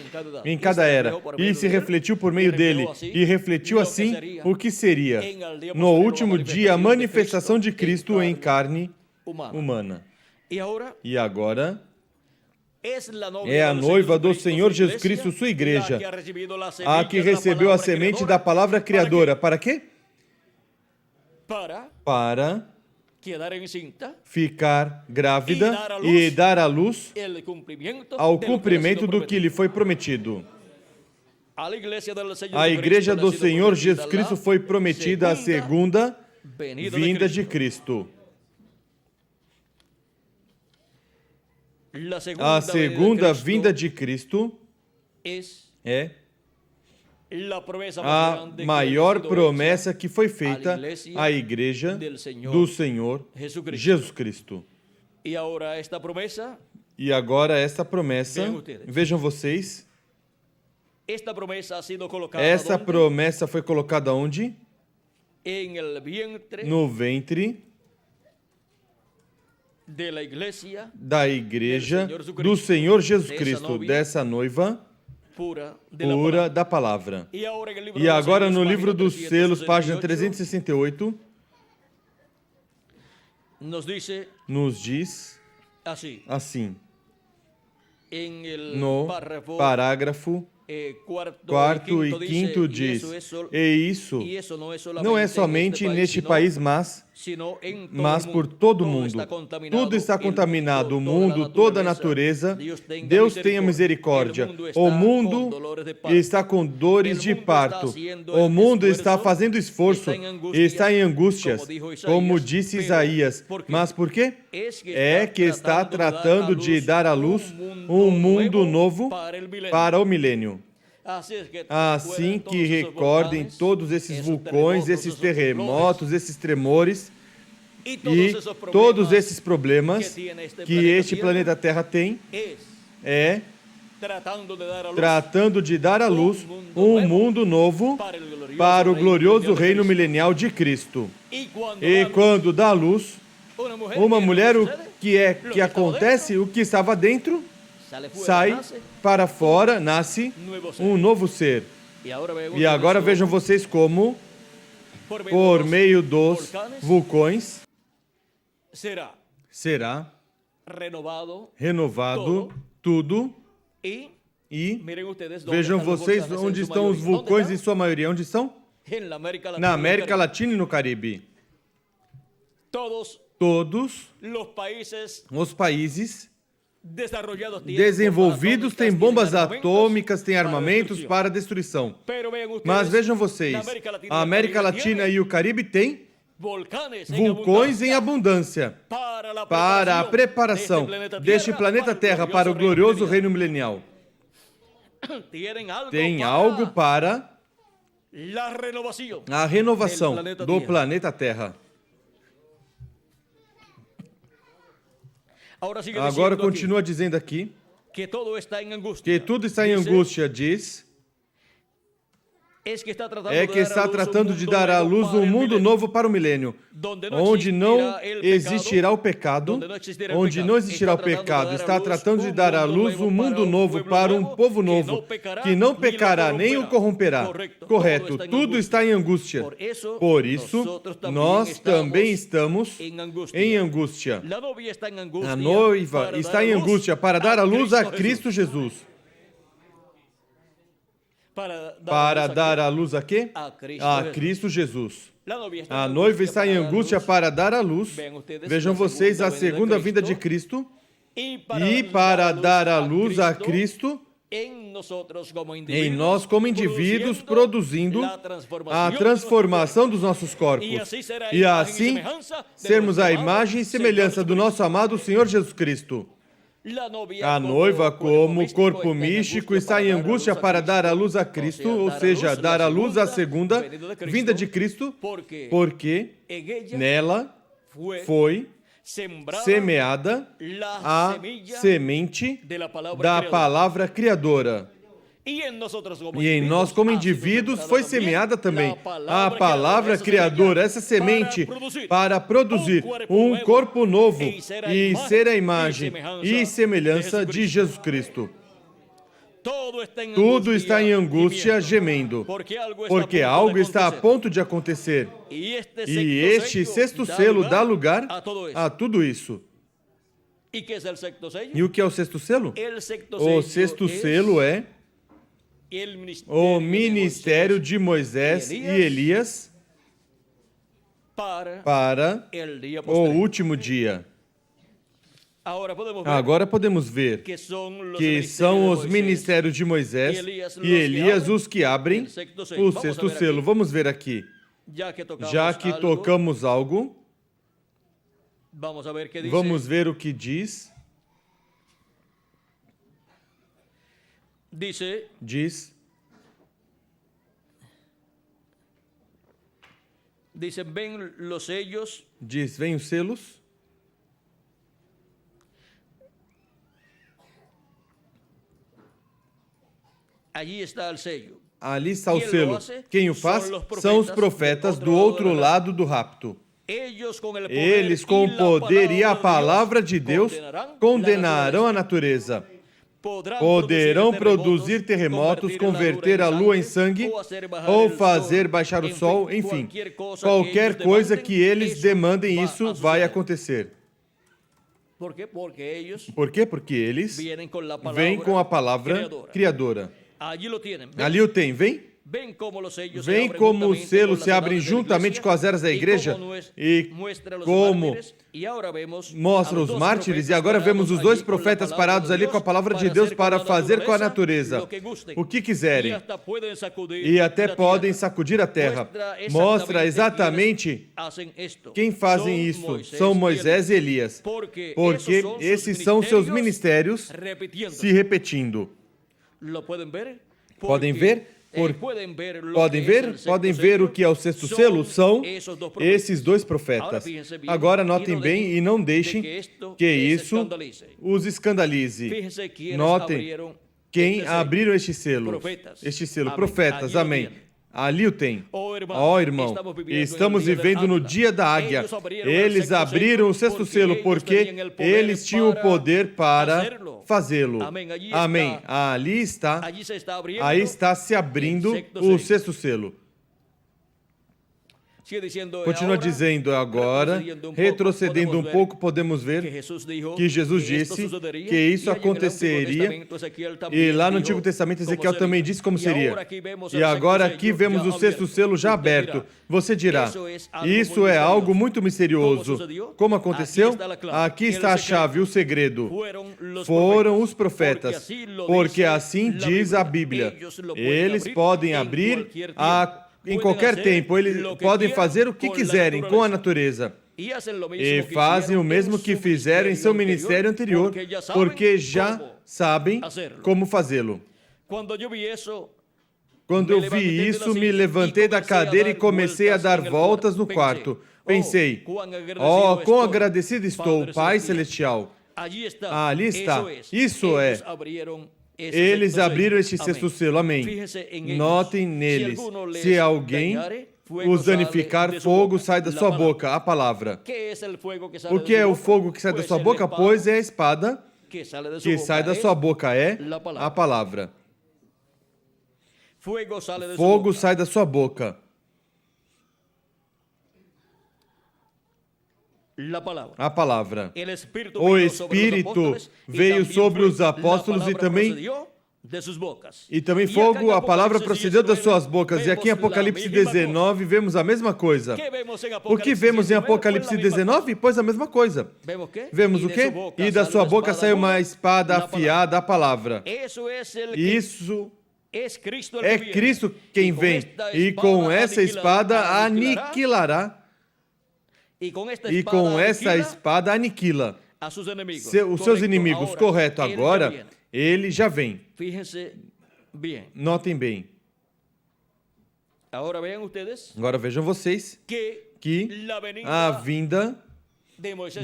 em cada era, e se refletiu por meio dele, e refletiu assim o que seria, no último dia, a manifestação de Cristo em carne humana. E agora é a noiva do Senhor Jesus Cristo, sua igreja, a que recebeu a semente da palavra criadora. Para quê? Para ficar grávida e dar à luz ao cumprimento do que lhe foi prometido. A igreja do Senhor Jesus Cristo foi prometida a segunda vinda de Cristo. A segunda vinda de Cristo é a maior promessa que foi feita à igreja do Senhor Jesus Cristo. E agora esta promessa, vejam vocês, essa promessa foi colocada onde? No ventre da igreja do Senhor Jesus Cristo, dessa noiva pura da palavra. E agora no livro dos selos, página 368, nos diz assim, no parágrafo 4º e 5º diz, e isso não é somente neste país, mas por todo o mundo. Tudo está contaminado, o mundo, toda a natureza. Deus tenha misericórdia. O mundo está com dores de parto. O mundo está fazendo esforço e está em angústias, como disse Isaías. Mas por quê? É que está tratando de dar à luz um mundo novo para o milênio. Assim que recordem todos esses vulcões, esses terremotos, esses tremores e todos esses problemas que este planeta Terra tem, é tratando de dar à luz um mundo novo para o glorioso reino milenial de Cristo. E quando dá à luz uma mulher, o que acontece? O que estava dentro sai para fora, nasce um novo ser. E agora vejam vocês como, por meio dos vulcões, será renovado tudo. E vejam vocês onde estão os vulcões em sua maioria. Onde estão? Na América Latina e no Caribe. Todos os países desenvolvidos têm bombas atômicas, têm armamentos para destruição. Mas vejam vocês, a América Latina e o Caribe têm vulcões em abundância para a preparação deste planeta Terra para o glorioso reino milenial. Tem algo para a renovação do planeta Terra. Agora continua dizendo aqui que tudo está em angústia, diz, é que está tratando de dar à luz um mundo novo para o milênio, onde não existirá o pecado, está tratando de dar à luz um mundo novo para um povo novo, que não pecará nem o corromperá. Correto, tudo está em angústia. Por isso, nós também estamos em angústia. A noiva está em angústia para dar à luz a Cristo Jesus. Para dar à luz a quê? A Cristo Jesus. A noiva está em angústia para dar à luz, vejam vocês, a segunda vinda de Cristo, e para dar à luz a Cristo em nós como indivíduos, produzindo a transformação dos nossos corpos. E assim, sermos a imagem e semelhança do nosso amado Senhor Jesus Cristo. A noiva, como corpo místico, está em angústia para dar à luz a Cristo, ou seja, dar à luz a segunda vinda de Cristo, porque nela foi semeada a semente da palavra criadora. E em nós, como indivíduos, foi semeada também a palavra criadora, essa semente, para produzir um corpo novo e ser a imagem e semelhança de Jesus Cristo. Tudo está em angústia, gemendo, porque algo está a ponto de acontecer. E este sexto selo dá lugar a tudo isso. E o que é o sexto selo? O sexto selo é o ministério de Moisés e Elias para o último dia. Agora podemos ver que são os ministérios de Moisés e Elias os que abrem o sexto selo. Vamos ver aqui. Já que tocamos algo, vamos ver o que diz. Diz, vem os selos. Ali está o selo. Quem o faz são os profetas do outro lado do rapto. Eles, com o poder e a palavra de Deus, condenarão a natureza. Poderão produzir terremotos, converter a lua em sangue, ou fazer baixar o sol, enfim. Qualquer coisa que eles demandem, isso vai acontecer. Por quê? Porque eles vêm com a palavra criadora. Ali o tem, vem? Vem como os selos se abrem juntamente com as eras da igreja e como mostra os mártires, e agora vemos os dois profetas parados ali com a palavra de Deus para fazer com a natureza o que quiserem, e até podem sacudir a terra. Mostra exatamente quem fazem isso. São Moisés e Elias, porque esses são seus ministérios se repetindo. Podem ver? Podem ver o que é o sexto selo? São esses dois profetas. Agora notem bem e não deixem que isso os escandalize. Notem quem abriram este selo. Profetas, amém. Ali o tem. Ó, irmão, estamos vivendo no dia da águia. Eles abriram o sexto selo porque eles tinham o poder para fazê-lo. Amém. Aí está se abrindo o sexto selo. Continua dizendo agora, retrocedendo um pouco, podemos ver que Jesus disse que isso aconteceria, e lá no Antigo Testamento Ezequiel também disse como seria. E agora aqui vemos o sexto selo já aberto. Você dirá, isso é algo muito misterioso. Como aconteceu? Aqui está a chave, o segredo. Foram os profetas, porque assim diz a Bíblia. Eles podem abrir em qualquer tempo, eles podem fazer o que quiserem com a natureza. E fazem o mesmo que fizeram em seu ministério anterior, porque já sabem como fazê-lo. Quando eu vi isso, me levantei da cadeira e comecei a dar voltas no quarto. Pensei, quão agradecido estou, Pai Celestial. Ali está. Isso é. Eles abriram este sexto selo, amém. Notem neles, se alguém os danificar, fogo sai da sua boca, a palavra. O que é o fogo que sai da sua boca? Pois é a espada que sai da sua boca, é a palavra. Fogo sai da sua boca. A palavra. O Espírito veio sobre os apóstolos e também fogo, a palavra procedeu das suas bocas. E aqui em Apocalipse 19 vemos a mesma coisa. O que vemos em Apocalipse 19? Pois a mesma coisa. Vemos o quê? E da sua boca saiu uma espada afiada, a palavra. Isso é Cristo quem vem. E com essa espada aniquilará. E com essa espada aniquila os seus inimigos. Correto. Agora, ele já vem. Notem bem. Agora vejam vocês que a vinda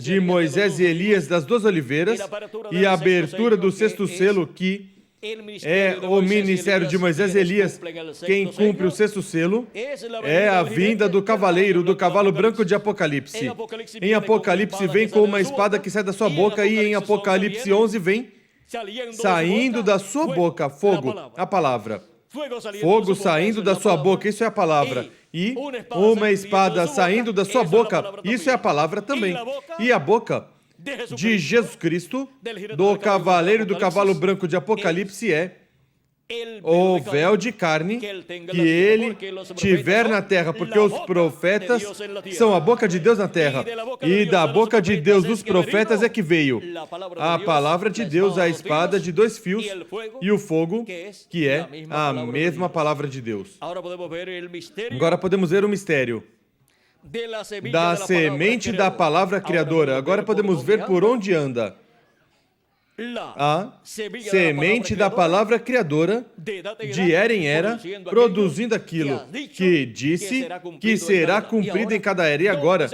de Moisés e Elias das duas oliveiras e a abertura do sexto selo, que é o ministério de Moisés e Elias, quem cumpre o sexto selo, é a vinda do cavaleiro, do cavalo branco de Apocalipse. Em Apocalipse vem com uma espada que sai da sua boca, e em Apocalipse 11 vem saindo da sua boca, fogo, a palavra. Fogo saindo da sua boca, isso é a palavra. E uma espada saindo da sua boca, isso é a palavra também. E a boca de Jesus Cristo, do cavaleiro do cavalo branco de Apocalipse, é o véu de carne que ele tiver na terra, porque os profetas são a boca de Deus na terra, e da boca de Deus dos profetas é que veio a palavra de Deus, a espada de dois fios, e o fogo, que é a mesma palavra de Deus. Agora podemos ver o mistério da semente da palavra criadora. Agora podemos ver por onde anda a semente da palavra criadora, de era em era, produzindo aquilo que disse que será cumprido em cada era. E agora,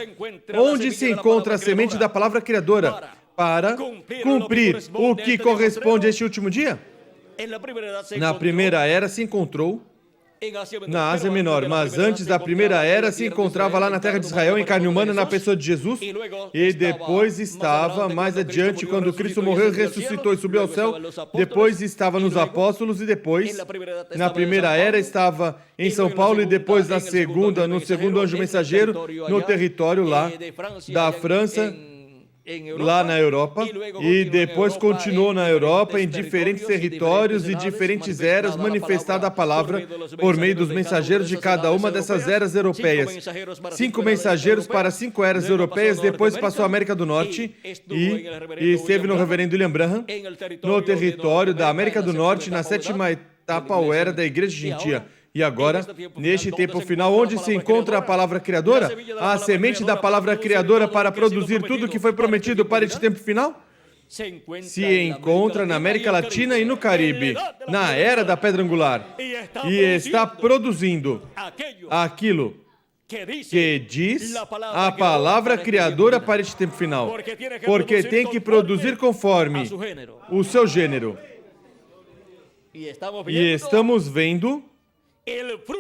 onde se encontra a semente da palavra criadora para cumprir o que corresponde a este último dia? Na primeira era se encontrou na Ásia Menor, mas antes da primeira era se encontrava lá na terra de Israel em carne humana na pessoa de Jesus, e depois estava mais adiante quando Cristo morreu, ressuscitou e subiu ao céu, depois estava nos apóstolos e depois na primeira era estava em São Paulo e depois na segunda, no segundo anjo mensageiro no território lá da França, lá na Europa, e depois continuou na Europa em diferentes territórios e diferentes eras, manifestada a palavra por meio dos mensageiros de cada uma dessas eras europeias. 5 mensageiros para 5 eras europeias, depois passou à América do Norte e esteve no reverendo William Branham, no território da América do Norte, na 7ª etapa ou era da Igreja Gentia. E agora, neste tempo final, onde se encontra a palavra criadora? A semente da palavra criadora para produzir tudo o que foi prometido para este tempo final? Se encontra na América Latina e no Caribe, na era da pedra angular. E está produzindo aquilo que diz a palavra criadora para este tempo final. Porque tem que produzir conforme o seu gênero. E estamos vendo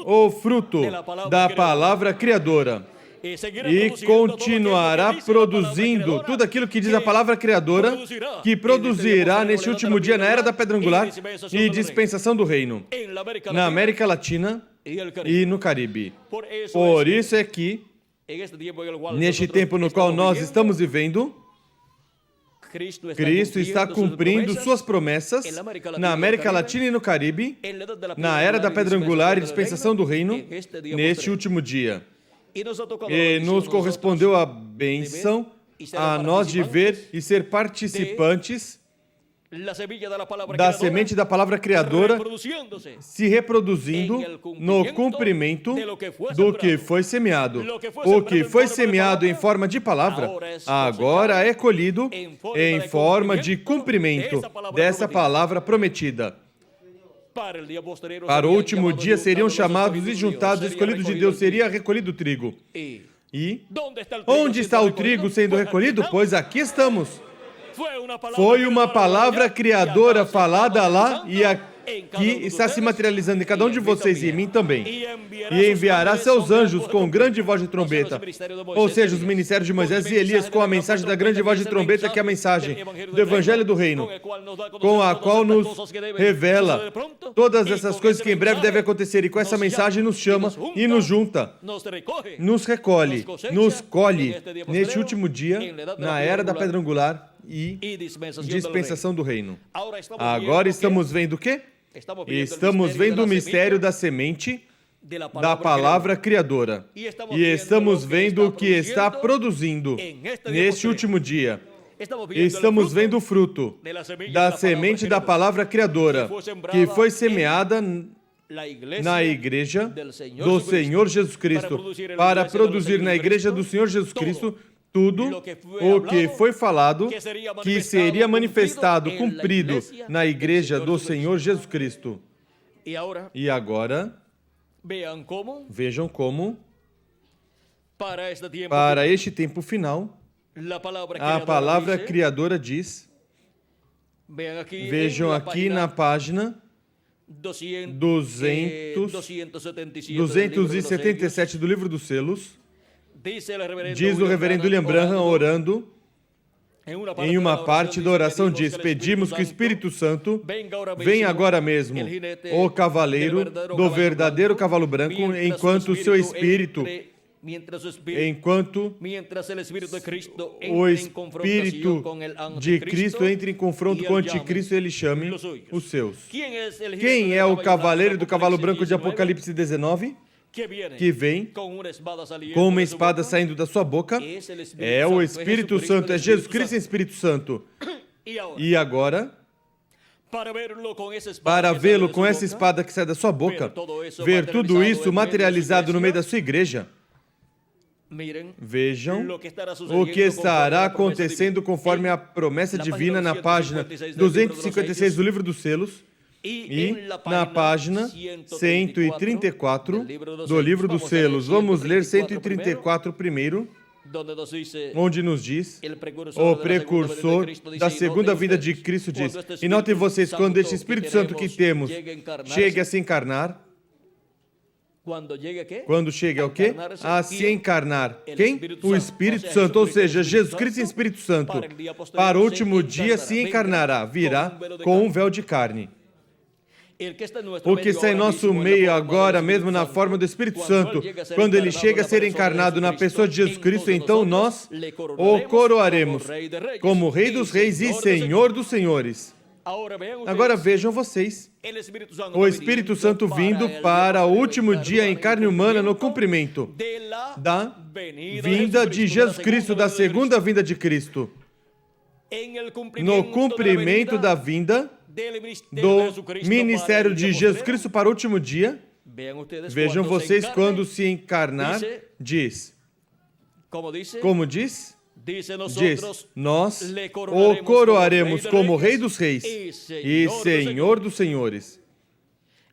o fruto da palavra criadora e continuará produzindo tudo aquilo que diz a palavra criadora, que produzirá neste último dia na era da pedra angular e dispensação do reino na América Latina e no Caribe. Por isso é que neste tempo no qual nós estamos vivendo, Cristo está cumprindo suas promessas na América Latina e no Caribe, na era da pedra angular e dispensação do reino, neste último dia. E nos correspondeu a bênção a nós de ver e ser participantes da semente da palavra criadora se reproduzindo no cumprimento do que foi semeado. O que foi semeado em forma de palavra, agora é colhido em forma de cumprimento dessa palavra prometida. Para o último dia seriam chamados e juntados, escolhidos de Deus, seria recolhido o trigo. E onde está o trigo sendo recolhido? Pois aqui estamos. Foi uma palavra criadora falada lá e aqui está se materializando em cada um de vocês e em mim também. E enviará seus anjos com grande voz de trombeta. Ou seja, os ministérios de Moisés e Elias com a mensagem da grande voz de trombeta, que é a mensagem do Evangelho do Reino, com a qual nos revela todas essas coisas que em breve devem acontecer. E com essa mensagem nos chama e nos junta, nos recolhe, nos colhe neste último dia, na era da pedra angular e dispensação do reino. Agora estamos vendo o quê? Estamos vendo o mistério da semente da palavra criadora. E estamos vendo o que está produzindo neste último dia. Estamos vendo o fruto da semente da palavra criadora que foi semeada na igreja do Senhor Jesus Cristo, para produzir na igreja do Senhor Jesus Cristo tudo o que foi falado, que seria manifestado, cumprido na igreja do Senhor Jesus Cristo. E agora, vejam como, para este tempo final, a palavra criadora diz, vejam aqui na página 277 do Livro dos Selos, diz o reverendo William Branham, orando, em uma parte da oração diz, pedimos que o Espírito Santo venha agora mesmo, o cavaleiro do verdadeiro cavalo branco, enquanto o seu Espírito, enquanto o Espírito de Cristo entra em confronto com o anticristo, ele chame os seus. Quem é o cavaleiro do cavalo branco de Apocalipse 19? Que vem com uma espada saindo da sua boca, é o Espírito Santo, é Jesus Cristo em Espírito Santo. E agora, para vê-lo com essa espada que sai da sua boca, ver tudo isso materializado no meio da sua igreja, vejam o que estará acontecendo conforme a promessa divina na página 256 do Livro dos Selos, e na página 134 do Livro dos Selos. Vamos ler 134 primeiro. onde nos diz, o precursor da segunda vinda de Cristo diz. E notem vocês, quando este Espírito Santo que temos chegue a se encarnar, quando chega o quê? A se encarnar. Quem? O Espírito Santo, ou seja, Jesus Cristo em Espírito Santo. Para o último dia se encarnará, virá com um véu de carne. O que está em nosso meio agora, mesmo na forma do Espírito Santo, quando ele chega a ser encarnado na pessoa de Jesus Cristo, então nós o coroaremos como Rei dos Reis e Senhor dos Senhores. Agora vejam vocês, o Espírito Santo vindo para o último dia em carne humana no cumprimento da vinda de Jesus Cristo, da segunda vinda de Cristo. No cumprimento da vinda do ministério de Jesus Cristo para o último dia, vejam vocês, quando se encarnar, diz, como diz? Diz, nós o coroaremos como Rei dos Reis e Senhor dos Senhores.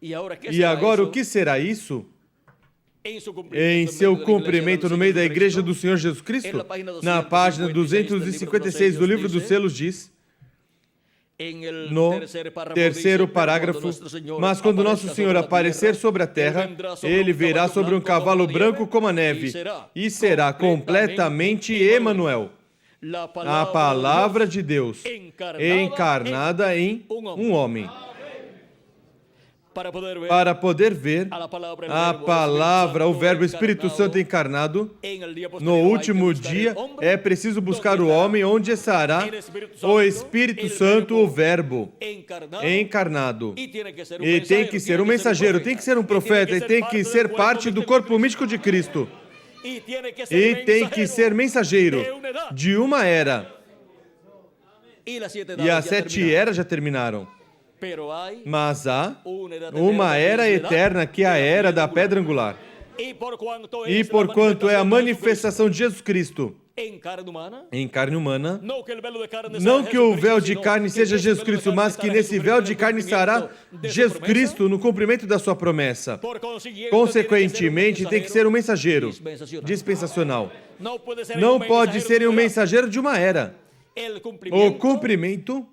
E agora, o que será isso? Em seu cumprimento no meio da Igreja do Senhor Jesus Cristo? Na página 256 do Livro dos Selos diz, no terceiro parágrafo, mas quando nosso Senhor aparecer sobre a terra, ele virá sobre um cavalo branco como a neve, e será completamente Emanuel, a palavra de Deus, encarnada em um homem. Para poder ver a palavra, o Verbo Espírito Santo encarnado, no último dia é preciso buscar o homem onde estará o Espírito Santo, o Verbo encarnado. E tem que ser um mensageiro, tem que ser um profeta, e tem que ser parte do corpo místico de Cristo. E tem que ser mensageiro de uma era. E as 7 eras já terminaram. Mas há uma era eterna, que é a era da pedra angular. E porquanto é a manifestação de Jesus Cristo em carne humana, não que o véu de carne seja Jesus Cristo, mas que nesse véu de carne estará Jesus Cristo no cumprimento da sua promessa. Consequentemente, tem que ser um mensageiro dispensacional. Não pode ser um mensageiro de uma era. O cumprimento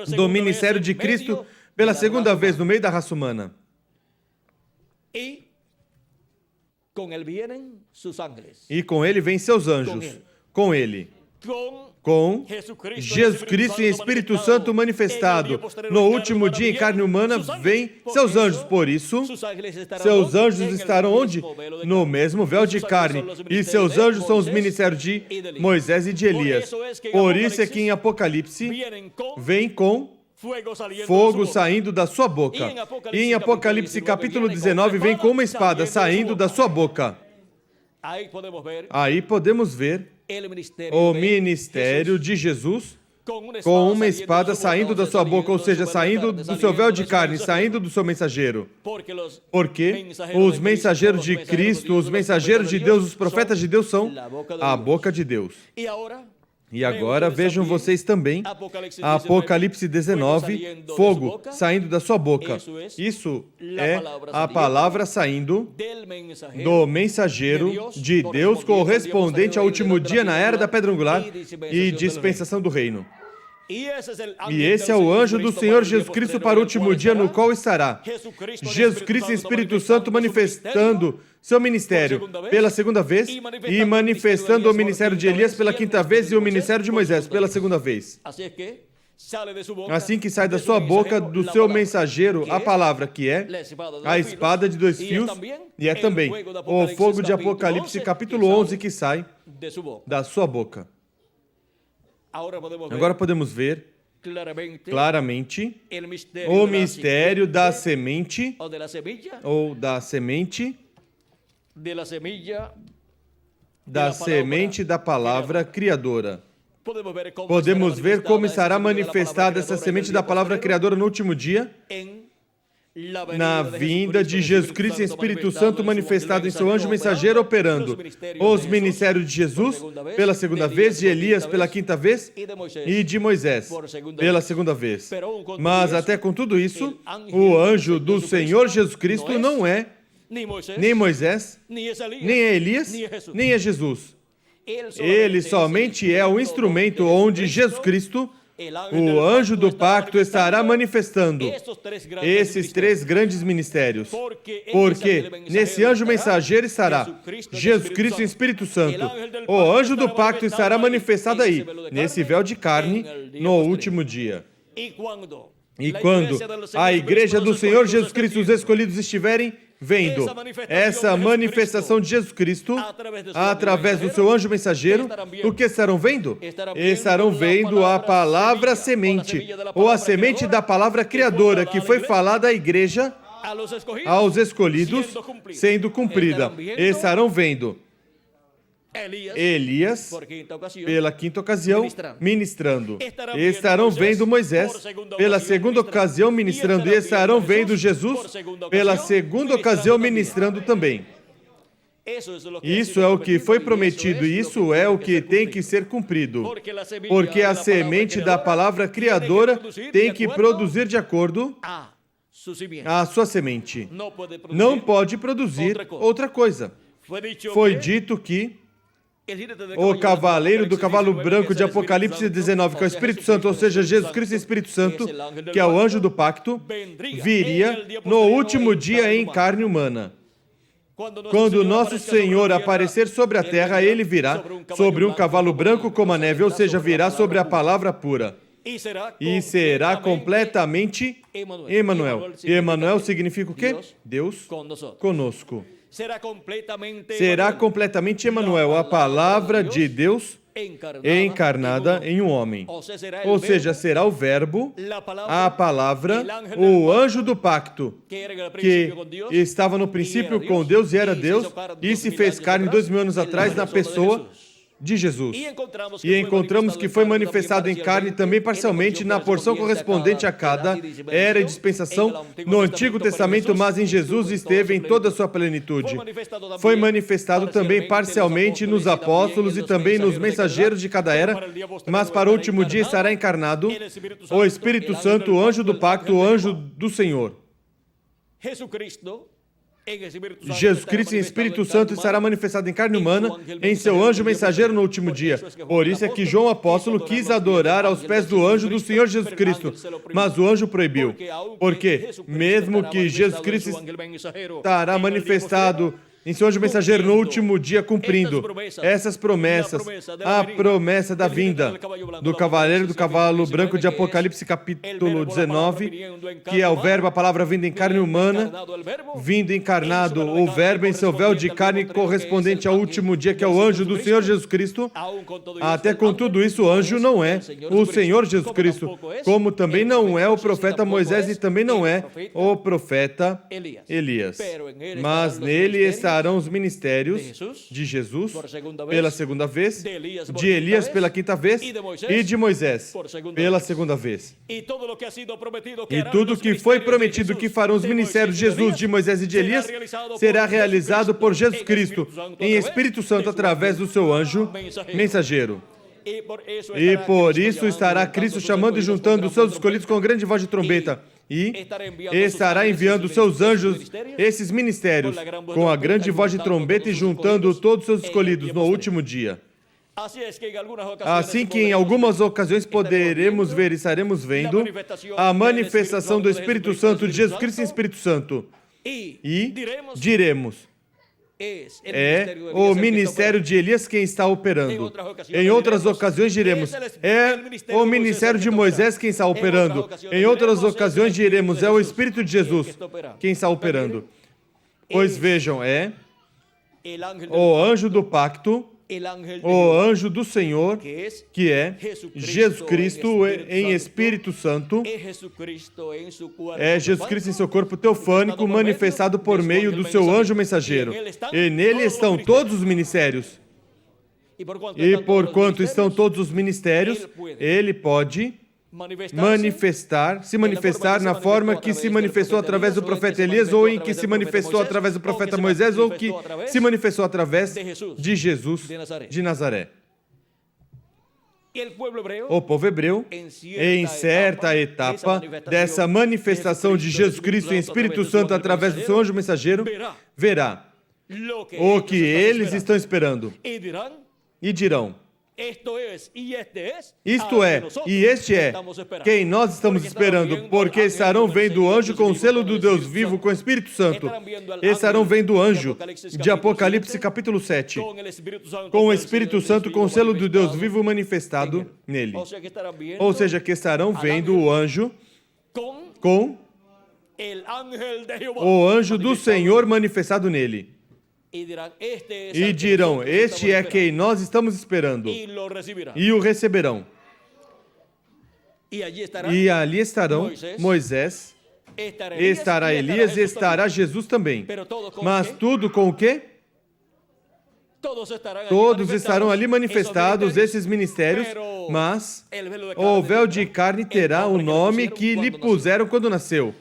do ministério de Cristo pela segunda vez no meio da raça humana. E com ele vêm seus anjos. Com ele. Com Jesus Cristo e Espírito Santo manifestado. No último dia em carne humana vêm seus anjos. Por isso, seus anjos estarão onde? No mesmo véu de carne. E seus anjos são os ministérios de Moisés e de Elias. Por isso é que em Apocalipse vem com fogo saindo da sua boca. E em Apocalipse capítulo 19 vem com uma espada saindo da sua boca. Aí podemos ver o ministério de Jesus com uma espada saindo da sua boca, ou seja, saindo do seu véu de carne, saindo do seu mensageiro. Porque os mensageiros de Cristo, os mensageiros de Deus, os profetas de Deus são a boca de Deus. E agora vejam vocês também Apocalipse 19, fogo saindo da sua boca. Isso é a palavra saindo do mensageiro de Deus correspondente ao último dia na era da pedra angular e dispensação do reino. E esse é o anjo do Senhor Jesus Cristo para o último dia, no qual estará Jesus Cristo e Espírito Santo manifestando seu ministério pela segunda vez e manifestando o ministério de Elias pela quinta vez e o ministério de Moisés pela segunda vez. Assim que sai da sua boca, do seu mensageiro, a palavra que é a espada de 2 fios e é também o fogo de Apocalipse capítulo 11 que sai da sua boca. Agora podemos ver claramente o mistério da semente ou da semente da palavra criadora. Podemos ver como estará manifestada essa semente da palavra criadora no último dia, na vinda de Jesus Cristo e Espírito Santo manifestado em seu anjo mensageiro operando os ministérios de Jesus pela segunda vez, de Elias pela quinta vez e de Moisés pela segunda vez. Mas até com tudo isso, o anjo do Senhor Jesus Cristo não é nem Moisés, nem é Elias, nem é Jesus. Ele somente é o instrumento onde Jesus Cristo, o anjo do pacto, estará manifestando esses 3 grandes ministérios. Porque nesse anjo mensageiro estará Jesus Cristo e Espírito Santo. O anjo do pacto estará manifestado aí, nesse véu de carne, no último dia. E quando a igreja do Senhor Jesus Cristo, os escolhidos, estiverem vendo essa manifestação de Jesus Cristo através do seu anjo mensageiro, o que estarão vendo? Estarão vendo a palavra semente, ou a semente da palavra criadora que foi falada à igreja, aos escolhidos, sendo cumprida. Estarão vendo Elias, pela 5ª ocasião, ministrando. Estarão vendo Moisés, pela 2ª ocasião, ministrando. E estarão vendo Jesus, pela 2ª ocasião, ministrando também. Isso é o que foi prometido e isso é o que tem que ser cumprido. Porque a semente da palavra criadora tem que produzir de acordo à sua semente. Não pode produzir outra coisa. Foi dito que o cavaleiro do cavalo branco de Apocalipse 19, que é o Espírito Santo, ou seja, Jesus Cristo e Espírito Santo, que é o anjo do pacto, viria no último dia em carne humana. Quando nosso Senhor aparecer sobre a terra, ele virá sobre um cavalo branco como a neve, ou seja, virá sobre a palavra pura. E será completamente Emanuel. E Emanuel significa o quê? Deus conosco. Será completamente Emanuel, a palavra de Deus encarnada em um homem. Ou seja, será o verbo, a palavra, o anjo do pacto, que estava no princípio com Deus e era Deus, e se fez carne 2000 anos atrás na pessoa de Jesus. E encontramos que foi manifestado em carne também parcialmente na porção correspondente a cada era e dispensação no Antigo Testamento, mas em Jesus esteve em toda a sua plenitude. Foi manifestado também parcialmente nos apóstolos e também nos mensageiros de cada era, mas para o último dia estará encarnado o Espírito Santo, o anjo do pacto, o anjo do Senhor. Jesus Cristo em Espírito Santo estará manifestado em carne humana em seu anjo mensageiro no último dia. Por isso é que João apóstolo quis adorar aos pés do anjo do Senhor Jesus Cristo, mas o anjo proibiu. Porque mesmo que Jesus Cristo estará manifestado em seu anjo mensageiro no último dia, cumprindo essas promessas, a promessa da vinda do cavaleiro do cavalo branco de Apocalipse capítulo 19, que é o verbo, a palavra vindo em carne humana, vindo encarnado, o verbo em seu véu de carne correspondente ao último dia, que é o anjo do Senhor Jesus Cristo. Até com tudo isso, o anjo não é o Senhor Jesus Cristo, como também não é o profeta Moisés e também não é o profeta Elias. Mas nele estarão os ministérios de Jesus pela 2ª vez, de Elias pela 5ª vez e de Moisés pela 2ª vez. E tudo que foi prometido que farão os ministérios de Jesus, de Moisés e de Elias será realizado por Jesus Cristo em Espírito Santo através do seu anjo mensageiro. E por isso estará Cristo chamando e juntando os seus escolhidos com grande voz de trombeta. E estará enviando seus anjos, esses ministérios, com a grande voz de trombeta e juntando todos os seus escolhidos no último dia. Assim que em algumas ocasiões poderemos ver e estaremos vendo a manifestação do Espírito Santo, de Jesus Cristo em Espírito Santo. E diremos, é o ministério de Elias quem está operando. Em outras ocasiões diremos, é o ministério de Moisés quem está operando. Em outras ocasiões diremos, é o Espírito de Jesus quem está operando. Pois vejam, é o anjo do pacto, o anjo do Senhor, que é Jesus Cristo em Espírito Santo, é Jesus Cristo em seu corpo teofânico, manifestado por meio do seu anjo mensageiro. E nele estão todos os ministérios. E porquanto estão todos os ministérios, ele pode se manifestar na forma que se manifestou através do profeta Elias, ou em que se manifestou através do profeta Moisés, ou que se manifestou através de Jesus de Nazaré. O povo hebreu, em certa etapa dessa manifestação de Jesus Cristo em Espírito Santo através do seu anjo mensageiro, verá o que eles estão esperando e dirão: isto é, e este é quem nós estamos esperando, porque estarão vendo o anjo com o selo do Deus vivo, com o Espírito Santo. Estarão vendo o anjo de Apocalipse capítulo 7, com o Espírito Santo, com o selo do Deus vivo manifestado nele. Ou seja, que estarão vendo o anjo com o anjo do Senhor manifestado nele. E dirão: este é quem nós estamos esperando. E o receberão. E ali estarão Moisés, estará Elias e estará Jesus também. Mas tudo com o quê? Todos estarão ali manifestados, esses ministérios, mas o véu de carne terá o nome que lhe puseram quando nasceu.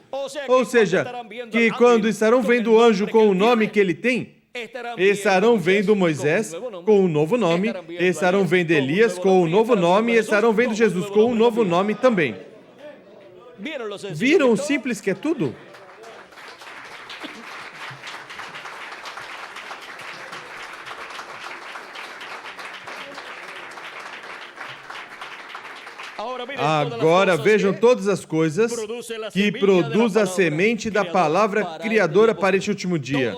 Ou seja, que quando estarão vendo o anjo com o nome que ele tem, estarão vendo Moisés com um novo nome, estarão vendo Elias com um novo nome e estarão vendo Jesus com um novo nome também. Viram o simples que é tudo? Agora vejam todas as coisas que produz a semente da palavra criadora para este último dia.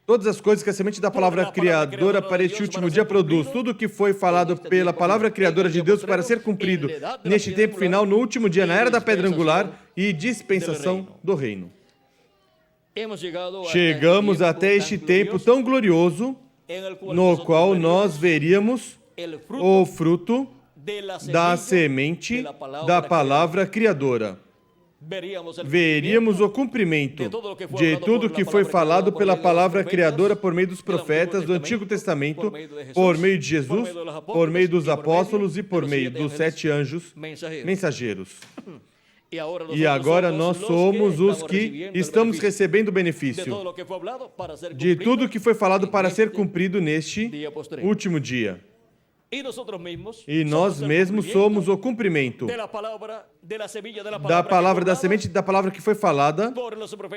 Todas as coisas que a semente da palavra criadora para este último dia produz. Tudo o que foi falado pela palavra criadora de Deus para ser cumprido neste tempo final, no último dia, na era da pedra angular e dispensação do reino. Chegamos até este tempo tão glorioso, no qual nós veríamos o fruto da semente da palavra criadora. Veríamos o cumprimento de tudo que foi falado pela palavra criadora por meio dos profetas do Antigo Testamento, por meio de Jesus, por meio dos apóstolos e por meio dos 7 anjos mensageiros. E agora nós somos os que estamos recebendo o benefício de tudo que foi falado para ser cumprido neste último dia. E nós mesmos somos o cumprimento da palavra da semente da palavra que foi falada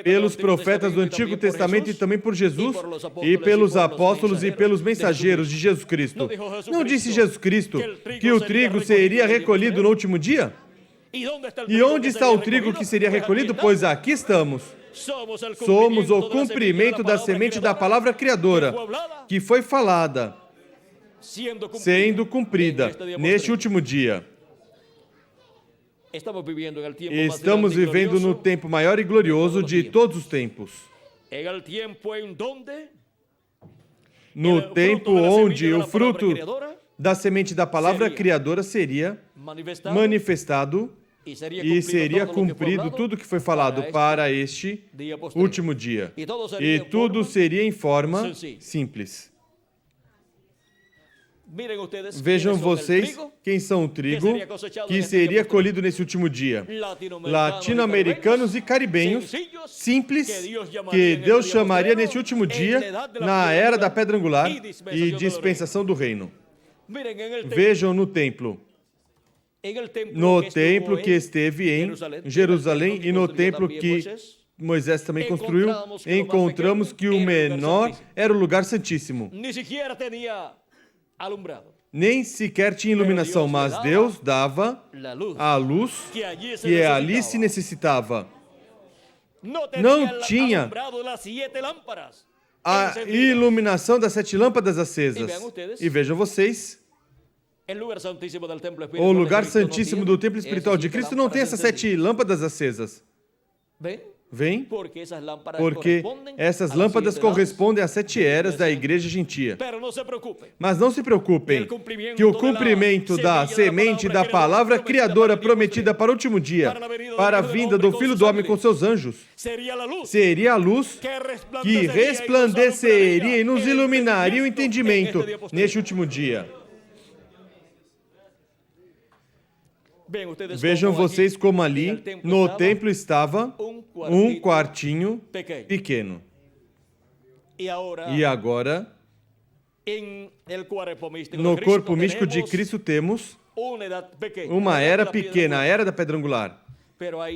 pelos profetas do Antigo Testamento e também por Jesus e pelos apóstolos e pelos mensageiros de Jesus Cristo. Não disse Jesus Cristo que o trigo seria recolhido no último dia? E onde está o trigo que seria recolhido? Pois aqui estamos. Somos o cumprimento da semente da palavra criadora que foi falada, sendo cumprida neste último dia. Estamos vivendo no tempo maior e glorioso de todos os tempos. No tempo onde o fruto da semente da palavra criadora seria manifestado e seria cumprido tudo que foi falado para este último dia. E tudo seria em forma simples. Vejam vocês quem são o trigo que seria colhido nesse último dia. Latino-americanos e caribenhos, simples, que Deus chamaria nesse último dia, na era da pedra angular e dispensação do reino. Vejam no templo. No templo que esteve em Jerusalém e no templo que Moisés também construiu, encontramos que o menor era o lugar santíssimo. Nem sequer tinha iluminação, mas Deus dava a luz que ali se necessitava. Não tinha a iluminação das 7 lâmpadas acesas. E vejam vocês, o lugar santíssimo do templo espiritual de Cristo não tem essas 7 lâmpadas acesas. Vem? Porque essas lâmpadas correspondem às 7 eras da igreja gentia. Mas não se preocupem, que o cumprimento da semente da palavra criadora prometida para o último dia, para a vinda do Filho do Homem com seus anjos, seria a luz que resplandeceria e nos iluminaria o entendimento neste último dia. Vejam vocês como ali no templo estava um quartinho pequeno. E agora No corpo místico de Cristo temos uma era pequena, a era da pedra angular.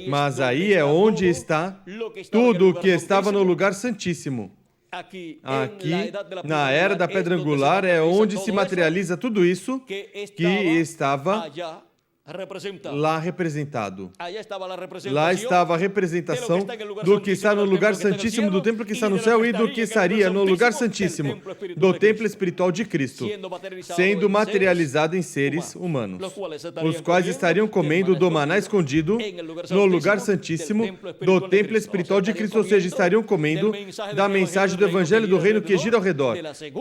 Mas aí é onde está tudo o que estava no lugar santíssimo. Aqui, na era da pedra angular, é onde se materializa tudo isso que estava lá representado. Lá estava a representação do que está no lugar santíssimo do templo que está no céu e do que estaria no lugar santíssimo do templo espiritual de Cristo, sendo materializado em seres humanos, os quais estariam comendo do maná escondido no lugar santíssimo do templo espiritual de Cristo, ou seja, estariam comendo da mensagem do evangelho do reino que gira ao redor,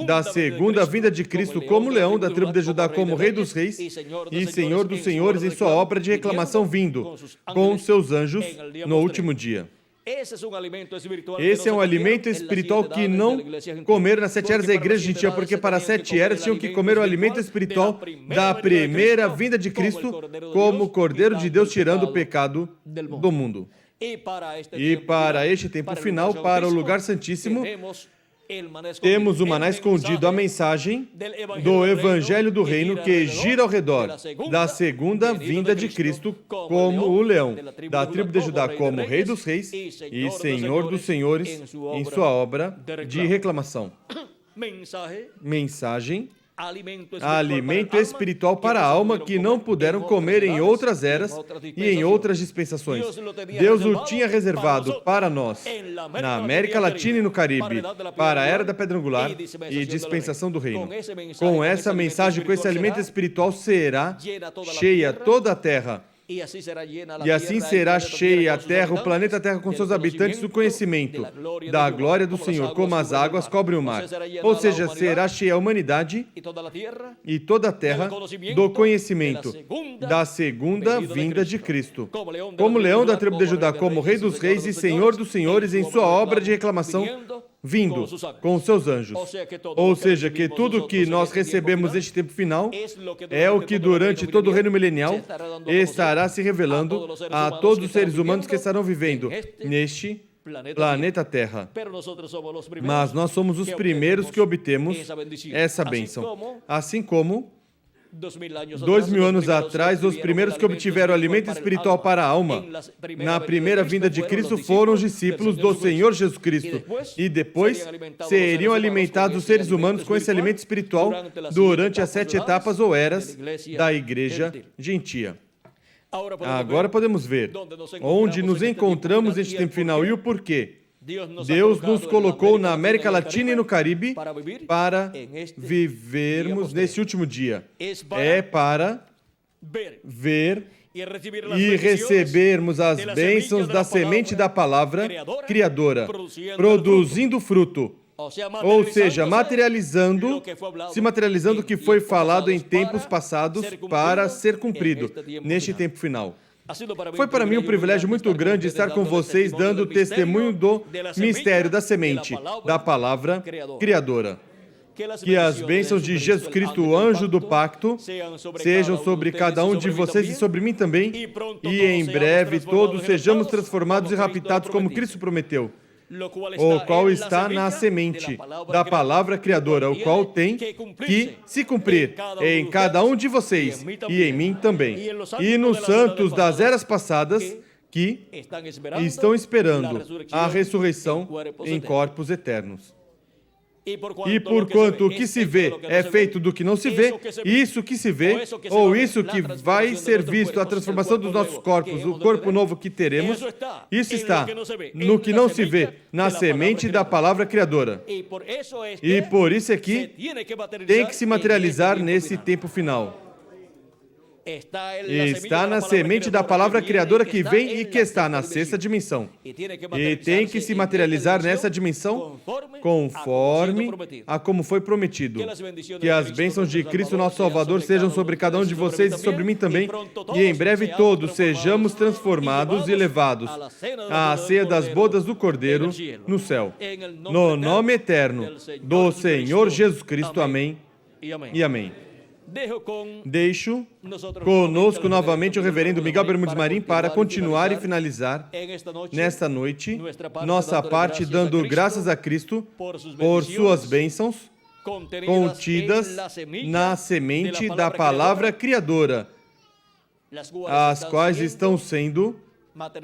da segunda vinda de Cristo como leão, da tribo de Judá como rei dos reis e senhor dos senhores, em sua obra de reclamação vindo com seus anjos no último dia. Esse é um alimento espiritual que não comeram nas 7 eras da igreja gentil, porque para as 7 eras tinham que comer o alimento espiritual da primeira vinda de Cristo como o Cordeiro de Deus tirando o pecado do mundo. E para este tempo final, para o lugar santíssimo, temos o maná escondido, a mensagem do Evangelho do Reino que gira ao redor da segunda vinda de Cristo como o leão, da tribo de Judá como Rei dos Reis e Senhor dos Senhores em sua obra de reclamação. Mensagem, alimento espiritual para a alma que não puderam comer em outras eras e em outras dispensações. Deus o tinha reservado para nós, na América Latina e no Caribe, para a Era da Pedra Angular e dispensação do reino. Com essa mensagem, com esse alimento espiritual, será cheia toda a terra. E assim será cheia a terra, o planeta Terra, com seus habitantes do conhecimento da glória do Senhor, como as águas cobrem o mar. Ou seja, será cheia a humanidade e toda a terra do conhecimento da segunda vinda de Cristo. Como leão da tribo de Judá, como Rei dos Reis e Senhor dos Senhores em sua obra de reclamação, vindo com os seus anjos. Ou seja, que tudo que nós recebemos neste tempo final é o que durante todo o reino milenial estará se revelando a todos os seres humanos que estarão vivendo neste planeta Terra. Mas nós somos os primeiros que obtemos essa bênção. Assim como 2000 anos atrás, os primeiros que obtiveram alimento espiritual para a alma na primeira vinda de Cristo foram os discípulos do Senhor Jesus Cristo. E depois seriam alimentados os seres humanos com esse alimento espiritual durante as 7 etapas ou eras da igreja gentia. Agora podemos ver onde nos encontramos neste tempo final e o porquê. Deus nos colocou na América Latina e no Caribe para vivermos nesse último dia. É para ver e recebermos as bênçãos da semente da palavra criadora, produzindo fruto. Ou seja, se materializando o que foi falado em tempos passados para ser cumprido neste tempo final. Foi para mim um privilégio muito grande estar com vocês dando testemunho do mistério da semente, da palavra criadora. Que as bênçãos de Jesus Cristo, o anjo do pacto, sejam sobre cada um de vocês e sobre mim também, e em breve todos sejamos transformados e raptados como Cristo prometeu, o qual está na semente da palavra criadora, o qual tem que se cumprir em cada um de vocês e em mim também. E nos santos das eras passadas que estão esperando a ressurreição em corpos eternos. E porquanto o que se vê é feito do que não se vê, isso que se vê, ou isso que vai ser visto, a transformação dos nossos corpos, o corpo novo que teremos, isso está no que não se vê, na semente da palavra criadora. E por isso é que tem que se materializar nesse tempo final. Está na semente da palavra criadora que vem e que está na 6ª dimensão. E tem que se materializar nessa dimensão conforme a como foi prometido. Que as bênçãos de Cristo, nosso Salvador, sejam sobre cada um de vocês e sobre mim também. E em breve todos sejamos transformados e levados à ceia das bodas do Cordeiro no céu. No nome eterno do Senhor Jesus Cristo. Amém e amém. Deixo conosco novamente o reverendo Miguel Bermudes Marim para continuar e finalizar nesta noite nossa parte dando graças a Cristo por suas bênçãos, contidas na semente da palavra criadora, as quais estão sendo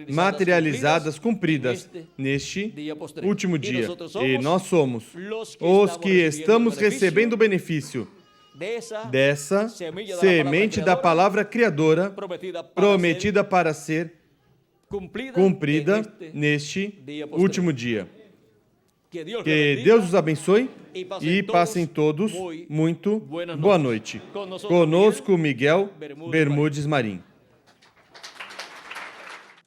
materializadas, cumpridas neste último dia. E nós somos os que estamos recebendo o benefício dessa semente da palavra criadora prometida para ser cumprida neste último dia. Que Deus os abençoe e passem todos muito boa noite. Conosco, Miguel Bermudes Marim.